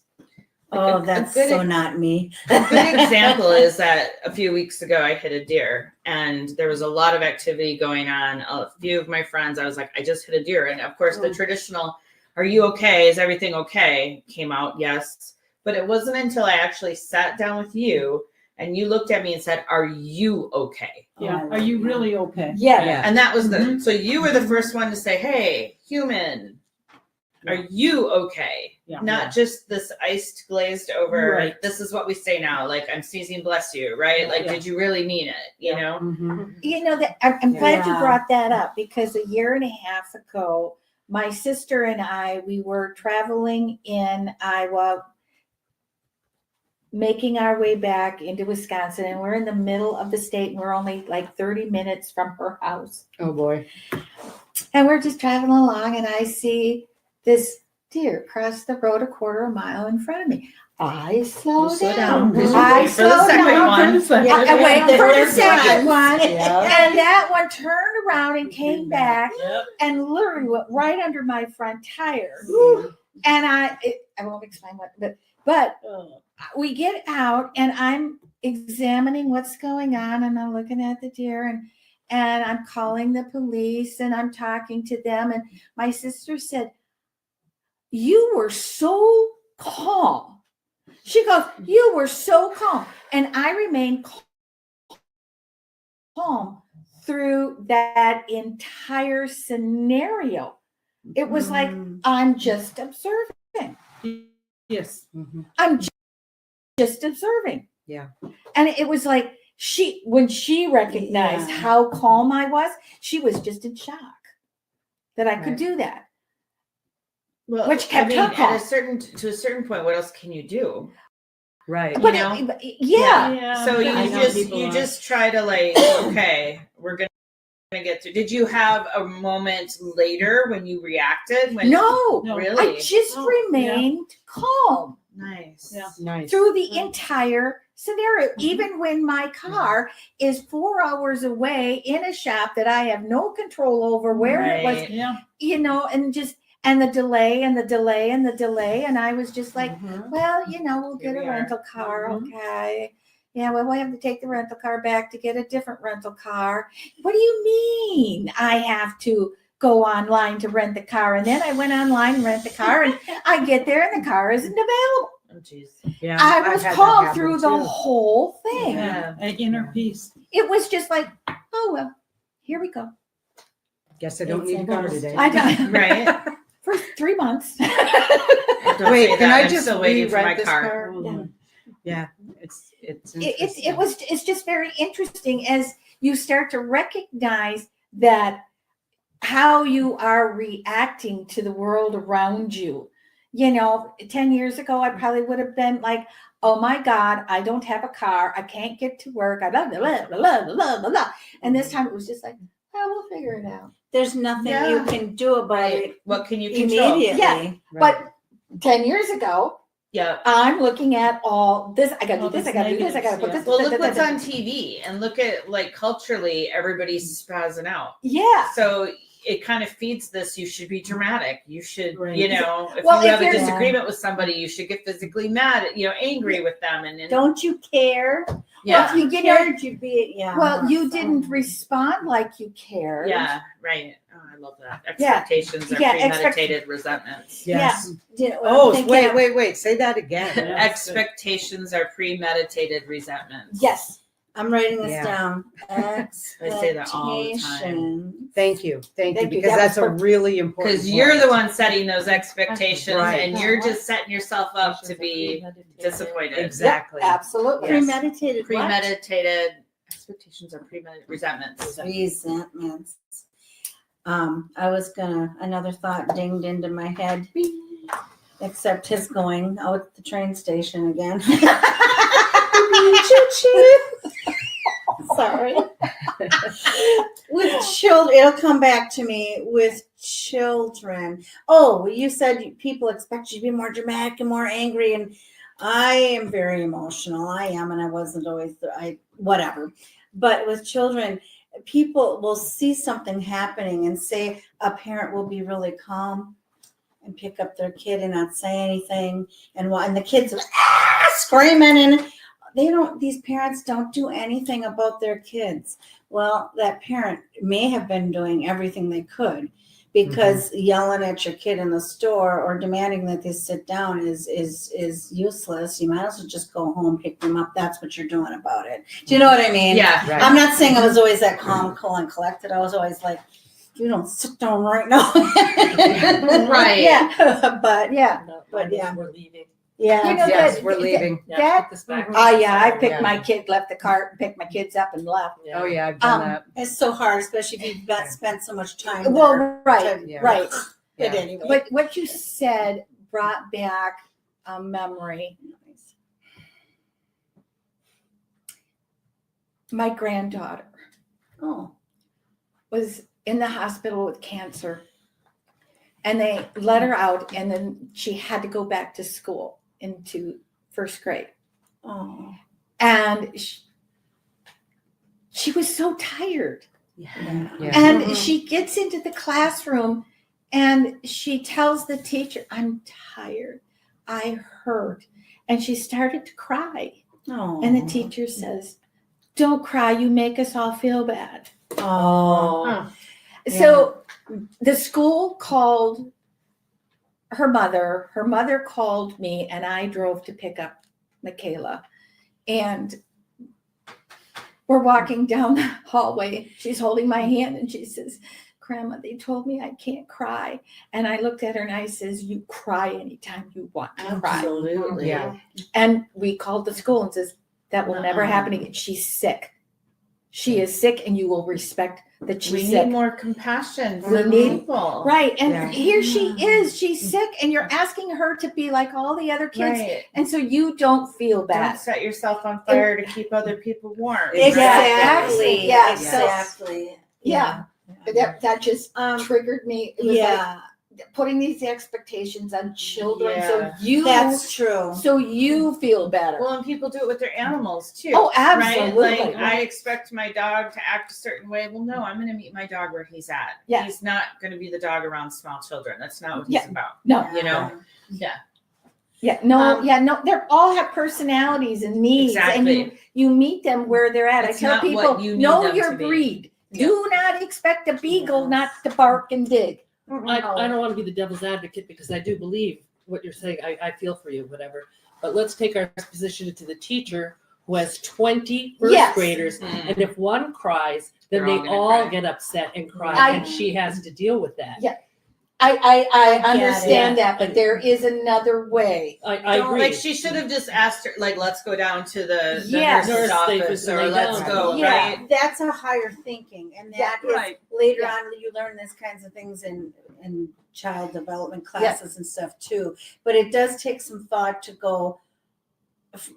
S6: oh,
S4: A
S6: that's
S4: good
S6: so
S4: ex-
S6: not me.
S4: A good example is that a few weeks ago I hit a deer and there was a lot of activity going on. A few of my friends, I was like, I just hit a deer. And of course, the traditional, are you okay? Is everything okay? Came out, yes. But it wasn't until I actually sat down with you and you looked at me and said, are you okay?
S7: Yeah.
S6: Oh, I
S7: Are you
S6: like
S7: really okay?
S3: Yeah.
S4: And that was the,
S7: Mhm.
S4: so you were the first one to say, hey, human, are you okay?
S7: Yeah.
S4: Not just this iced glazed over,
S7: Right.
S4: this is what we say now, like I'm sneezing, bless you, right? Like,
S7: Yeah.
S4: did you really mean it? You know?
S1: Mhm.
S3: You know that I'm glad you
S6: Yeah.
S3: brought that up, because a year and a half ago, my sister and I, we were traveling in Iowa, making our way back into Wisconsin, and we're in the middle of the state, and we're only like 30 minutes from her house.
S1: Oh boy.
S3: And we're just traveling along, and I see this deer cross the road a quarter of a mile in front of me. I slow
S4: Slow
S3: down.
S4: down.
S3: I
S4: Wait for the
S3: slow
S4: second
S3: down.
S4: one.
S3: I wait for the
S6: There's
S3: second one.
S6: Yeah.
S3: And that one turned around and came back
S7: Yep.
S3: and literally went right under my front tire. And I won't explain what, but we get out and I'm examining what's going on, and I'm looking at the deer, and I'm calling the police and I'm talking to them. And my sister said, you were so calm. She goes, you were so calm. And I remained calm through that entire scenario. It was like, I'm just observing.
S7: Yes.
S1: Mhm.
S3: I'm just observing.
S1: Yeah.
S3: And it was like when she recognized
S6: Yeah.
S3: how calm I was, she was just in shock that I could
S1: Right.
S3: do that.
S4: Well,
S3: Which kept her
S4: at
S3: calm.
S4: a certain point, what else can you do?
S1: Right.
S3: But
S4: know?
S3: yeah.
S4: So
S7: I know
S4: you
S7: people are.
S4: just try to like, okay, we're gonna get through. Did you have a moment later when you reacted? When
S3: No,
S4: really?
S3: I just
S7: Oh,
S3: remained calm
S4: Nice.
S7: Yeah.
S1: Nice.
S3: through the entire scenario, even when my car is 4 hours away in a shop that I have no control over where it was,
S4: Right.
S7: Yeah.
S3: and the delay and the delay and the delay. And I was just like,
S6: Mhm.
S3: well, we'll
S4: Here
S3: get a
S4: we are.
S3: rental car.
S7: Mhm.
S3: Okay. Yeah, well, we'll have to take the rental car back to get a different rental car. What do you mean I have to go online to rent the car? And then I went online and rent the car, and I get there and the car isn't available.
S4: Oh, jeez.
S1: Yeah.
S3: I
S1: I've
S3: was
S1: had that
S3: calm
S1: happen
S3: through the
S1: too.
S3: whole thing.
S4: Yeah.
S7: An inner peace.
S3: It was just like, oh, well, here we go.
S1: Guess I don't
S6: It's
S1: need a car
S6: almost-
S1: today.
S3: I know.
S4: Right.
S3: For 3 months.
S4: Don't
S1: Wait,
S4: say
S1: can
S4: that.
S1: I
S4: I'm
S1: just
S4: still waiting for my
S1: rewrite this
S4: car.
S1: car?
S7: Yeah.
S1: Yeah. It's
S3: It's just very interesting as you start to recognize that how you are reacting to the world around you. 10 years ago, I probably would have been like, oh my God, I don't have a car. I can't get to work. I blah, blah, blah, blah, blah, blah, blah. And this time it was just like, oh, we'll figure it out.
S6: There's nothing
S4: Yeah.
S6: you can do about
S4: Right.
S6: it
S4: What can you control?
S6: immediately.
S3: Yeah. But 10 years ago,
S4: Yeah.
S3: I'm looking at all this. I got to do
S7: All
S3: this. I
S7: these
S3: got to do this. I got to put
S7: negatives,
S3: this.
S4: Well,
S3: da,
S4: look
S3: da, da,
S4: what's
S3: da.
S4: on TV and look at like culturally, everybody's spazzing out.
S3: Yeah.
S4: So it kind of feeds this. You should be dramatic. You should,
S7: Right.
S4: if
S3: Well,
S4: you
S3: if
S4: have a
S3: you're-
S4: disagreement with somebody, you should get physically mad, angry with them. And
S6: Don't you care?
S4: yeah,
S3: Well, you
S6: Cared you be yeah.
S3: Well, you didn't respond like you cared.
S4: yeah, right. Oh, I love that.
S3: Yeah.
S4: Expectations are
S3: Yeah,
S4: premeditated resentments.
S1: Yes.
S6: Yeah, I'm
S1: Oh,
S6: thinking
S1: wait,
S6: of-
S1: wait. Say that again.
S7: Yeah.
S4: Expectations are premeditated resentments.
S3: Yes.
S6: I'm writing this
S1: Yeah.
S6: down.
S4: I say that all the time.
S6: Expectations.
S1: Thank you. Thank you.
S3: Thank you.
S1: Because
S3: That
S1: that's
S3: was
S1: a really important
S4: Because you're
S1: point.
S4: the one setting those expectations,
S1: Right.
S4: and you're just setting yourself up to be disappointed.
S1: Exactly.
S3: Absolutely.
S1: Yes.
S6: Premeditated what?
S4: Premeditated expectations are premeditated resentments.
S6: Resentments. I was another thought dinged into my head. Except his going out the train station again. Choo-choo. Sorry. With children, it'll come back to me with children. Oh, you said people expect you to be more dramatic and more angry, and I am very emotional. I am, and I wasn't always. Whatever. But with children, people will see something happening and say a parent will be really calm and pick up their kid and not say anything, and the kids screaming, and these parents don't do anything about their kids. Well, that parent may have been doing everything they could, because yelling at your kid in the store or demanding that they sit down is useless. You might as well just go home, pick them up. That's what you're doing about it. Do you know what I mean?
S4: Yeah.
S1: Right.
S6: I'm not saying I was always that calm, cool, and collected. I was always like, you don't sit down right now.
S4: Right.
S6: Yeah. But
S3: Yeah.
S2: No,
S6: But yeah.
S2: we're leaving.
S6: yeah.
S3: You know,
S1: Yes,
S3: that-
S1: we're leaving.
S2: Yeah,
S3: That-
S2: put this back.
S3: Oh yeah, I picked
S1: Yeah.
S3: my kid, left the car, picked my kids up and left.
S2: Yeah.
S1: Oh yeah, I've done
S3: Um,
S1: that.
S6: It's so hard, especially if you've spent so much time
S3: Well,
S6: there.
S3: right,
S1: Yeah.
S3: right.
S6: But
S1: Yeah.
S6: anyway.
S3: But what you said brought back a memory. My granddaughter
S6: Oh.
S3: was in the hospital with cancer, and they let her out, and then she had to go back to school into first grade.
S6: Oh.
S3: And she was so tired.
S6: Yeah.
S1: Yeah.
S3: And she gets into the classroom and she tells the teacher, I'm tired. I hurt. And she started to cry.
S6: Oh.
S3: And the teacher says, don't cry. You make us all feel bad.
S6: Oh.
S3: So the school called her mother. Her mother called me, and I drove to pick up Michaela. And we're walking down the hallway. She's holding my hand and she says, Grandma, they told me I can't cry. And I looked at her and I says, you cry anytime you want to cry.
S6: Absolutely.
S1: Yeah.
S3: And we called the school and says, that will never happen again. She's sick. She is sick, and you will respect that she's
S4: We
S3: sick.
S4: need more compassion
S3: We
S4: for
S3: need-
S4: people.
S3: Right. And
S1: Yeah.
S3: here she is. She's sick, and you're asking her to be like all the other kids.
S4: Right.
S3: And so you don't feel bad.
S4: Don't set yourself on fire to keep other people warm.
S6: Exactly.
S3: Yeah.
S6: Exactly.
S3: Yeah. That just triggered me. It was
S6: Yeah.
S3: like putting these expectations on children
S4: Yeah.
S6: That's true.
S3: so you feel better.
S4: Well, and people do it with their animals too.
S3: Oh,
S4: Right?
S3: absolutely.
S4: Like I expect my dog to act a certain way. Well, no, I'm going to meet my dog where he's at.
S3: Yeah.
S4: He's not going to be the dog around small children. That's not what he's
S3: Yeah.
S4: about.
S3: No.
S4: You know? Yeah.
S3: Yeah, no, they all have personalities and needs, and
S4: Exactly.
S3: you meet them where they're at.
S4: It's
S3: I tell
S4: not what
S3: people,
S4: you need
S3: know
S4: them
S3: your
S4: to be.
S3: breed. Do not expect a beagle not to bark and dig.
S2: I don't want to be the devil's advocate, because I do believe what you're saying. I feel for you, whatever. But let's take our position to the teacher who has 20 first
S3: Yes.
S2: graders. And if one cries, then
S4: They're all
S2: they
S4: gonna
S2: all
S4: cry.
S2: get upset and cry,
S3: I-
S2: and she has to deal with that.
S3: Yeah. I
S6: get
S3: understand
S2: it.
S3: that, but there is another way.
S2: I
S4: Don't-
S2: agree.
S4: Like she should have just asked her, like, let's go down to the
S3: Yes.
S4: nurse's
S2: Nurse
S4: office,
S2: station,
S4: or
S2: lay
S4: let's
S2: down.
S4: go,
S6: Yeah,
S4: right?
S6: that's a higher thinking, and that is
S4: Right.
S6: later
S3: Yeah.
S6: on you learn these kinds of things in child development classes and stuff too. But it does take some thought to go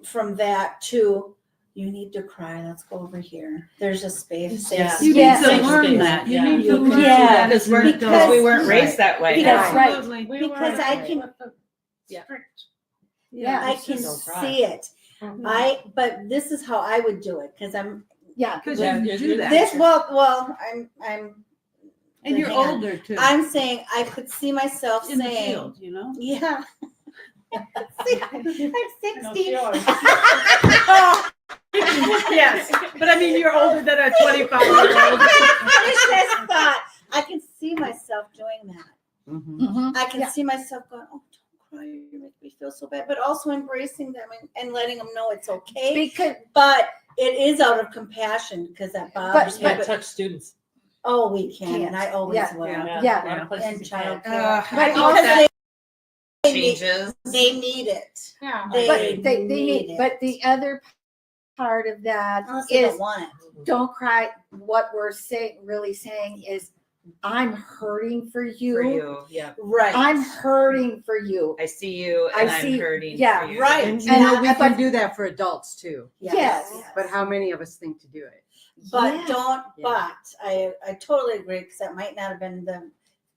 S6: from that to you need to cry. Let's go over here. There's a space. Safe
S2: Yeah.
S7: You need
S3: Yes.
S7: to
S2: Safe
S7: learn
S2: space.
S7: that. You
S2: Yeah.
S7: need to learn
S6: Yeah.
S7: that.
S4: Because we weren't
S1: Right.
S4: raised that way.
S3: That's right.
S7: Absolutely.
S6: Because I can
S2: Yeah.
S3: Yeah.
S6: I can
S2: Don't cry.
S6: see it.
S3: Mhm.
S6: But this is how I would do it, because I'm
S3: Yeah.
S7: Because
S2: Yeah,
S7: you
S2: you're-
S7: do
S2: you're-
S7: that.
S6: this well I'm
S7: And you're
S6: hang on.
S7: older too.
S6: I'm saying I could see myself
S7: in the
S6: saying,
S7: field, you know.
S6: yeah. See, I'm 60.
S7: Yes, but I mean, you're older than a 25-year-old.
S6: It's just thought. I can see myself doing that.
S1: Mhm.
S3: Mhm.
S6: I can
S3: Yeah.
S6: see myself going, oh, don't cry, you make me feel so bad. But also embracing them and letting them know it's okay.
S3: Because
S6: But it is out of compassion, because that bothers me.
S2: Can't
S6: But,
S2: touch students.
S6: oh, we can, and I always
S3: Yeah.
S6: will.
S2: Yeah.
S3: Yeah.
S2: A lot of places
S6: And
S2: you
S6: child
S2: can't.
S6: care.
S3: But
S4: I think
S3: also
S4: that
S6: They need,
S4: changes.
S6: they need it.
S5: Yeah.
S6: They,
S3: they
S6: need
S3: need,
S6: it.
S3: but the other part of that
S6: Unless they
S3: is
S6: don't want it.
S3: don't cry. What we're really saying is I'm hurting for you.
S4: For you, yeah.
S6: Right.
S3: I'm hurting for you.
S4: I see you,
S3: I
S4: and I'm
S3: see-
S4: hurting
S3: yeah,
S4: for you.
S6: right.
S1: And you
S3: And
S1: know,
S3: I-
S1: we
S3: but-
S1: can do that for adults too.
S3: Yes.
S1: But how many of us think to do it?
S6: But
S3: Yes.
S6: don't,
S1: Yeah.
S6: but I totally agree, because that might not have been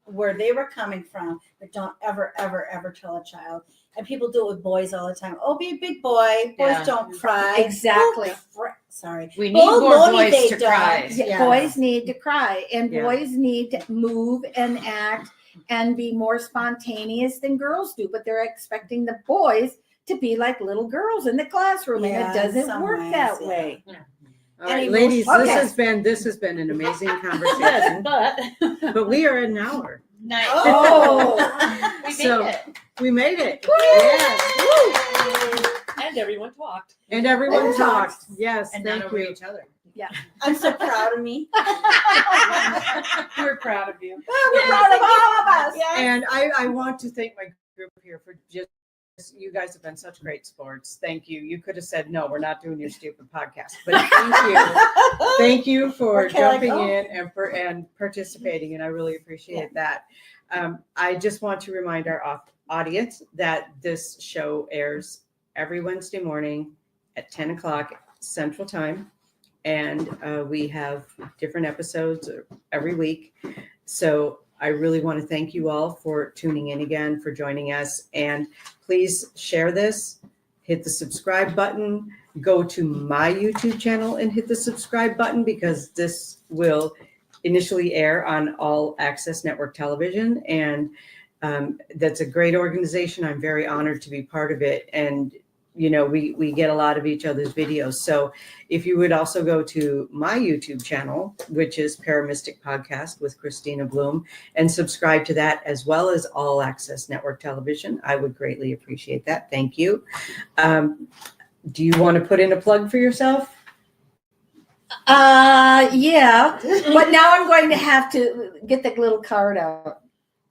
S6: where they were coming from, but don't ever, ever, ever tell a child. And people do it with boys all the time. Oh, be a big boy. Boys
S4: Yeah.
S6: don't cry.
S3: Exactly.
S6: Sorry.
S4: We need
S6: Oh,
S4: more
S6: Lordy,
S4: boys
S6: they
S4: to
S6: don't.
S4: cry.
S3: Yeah, boys need to cry, and
S1: Yeah.
S3: boys need to move and act and be more spontaneous than girls do. But they're expecting the boys to be like little girls in the classroom,
S6: Yeah,
S3: and it doesn't
S6: some
S3: work
S6: ways,
S3: that
S6: yeah.
S3: way.
S1: All right,
S6: And
S1: ladies,
S3: emotion-
S1: this has been an amazing conversation. But we are at an hour.
S4: Nice.
S6: Oh.
S4: We made
S1: So-
S4: it.
S1: We made it. Yes.
S2: And everyone talked.
S1: And everyone
S3: Everyone
S1: talked. Yes,
S4: And not
S1: thank
S4: over
S1: you.
S4: each other.
S6: I'm so proud of me.
S4: We're proud of you.
S6: We're proud of all of us.
S1: And I want to thank my group here for just, you guys have been such great sports. Thank you. You could have said, no, we're not doing your stupid podcast, but thank you. Thank you for
S6: Where can I
S1: jumping
S6: go?
S1: in and participating, and I really appreciate that. I just want to remind our audience that this show airs every Wednesday morning at 10 o'clock Central Time, and we have different episodes every week. So I really want to thank you all for tuning in again, for joining us, and please share this, hit the subscribe button, go to my YouTube channel and hit the subscribe button, because this will initially air on All Access Network Television. And that's a great organization. I'm very honored to be part of it. And, you know, we get a lot of each other's videos. So if you would also go to my YouTube channel, which is ParaMystic Podcast with Kristina Bloom, and subscribe to that, as well as All Access Network Television, I would greatly appreciate that. Thank you. Do you want to put in a plug for yourself?
S3: Yeah, but now I'm going to have to get the little card out.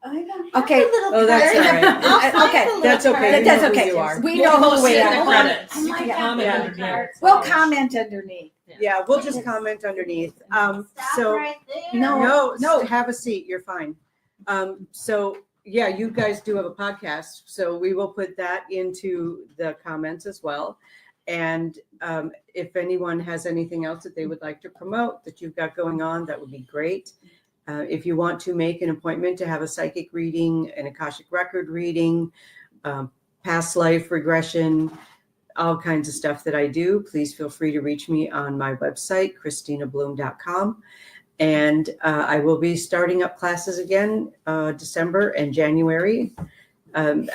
S6: I don't
S3: Okay.
S6: have a little
S1: Oh, that's
S6: card.
S1: all right.
S6: I'll find
S3: Okay.
S6: the little
S1: That's okay.
S6: card.
S1: You
S3: That's
S1: know who
S3: okay.
S1: you are.
S3: We know who we
S4: Post it in the
S3: are.
S4: credits.
S6: Oh
S2: You
S6: my
S2: can
S6: God.
S2: comment
S1: Yeah.
S2: underneath.
S3: We'll comment underneath.
S1: Yeah, we'll just comment underneath.
S6: Stop
S1: So
S6: right there.
S1: no, have a seat. You're fine. So yeah, you guys do have a podcast, so we will put that into the comments as well. And if anyone has anything else that they would like to promote that you've got going on, that would be great. If you want to make an appointment to have a psychic reading, an Akashic record reading, past life regression, all kinds of stuff that I do, please feel free to reach me on my website, KristinaBloom.com. And I will be starting up classes again December and January. And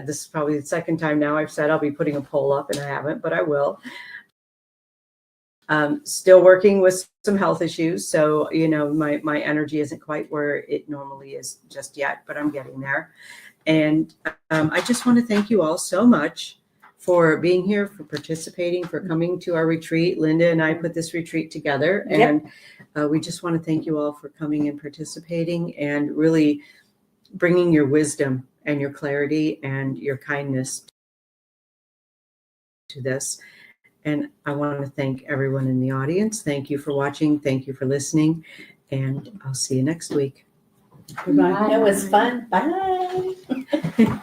S1: this is probably the second time now I've said I'll be putting a poll up, and I haven't, but I will. Still working with some health issues. So, you know, my energy isn't quite where it normally is just yet, but I'm getting there. And I just want to thank you all so much for being here, for participating, for coming to our retreat. Linda and I put this retreat together, and we just want to thank you all for coming and participating, and really bringing your wisdom and your clarity and your kindness to this. And I want to thank everyone in the audience. Thank you for watching. Thank you for listening. And I'll see you next week.
S7: Goodbye.
S6: It was fun. Bye.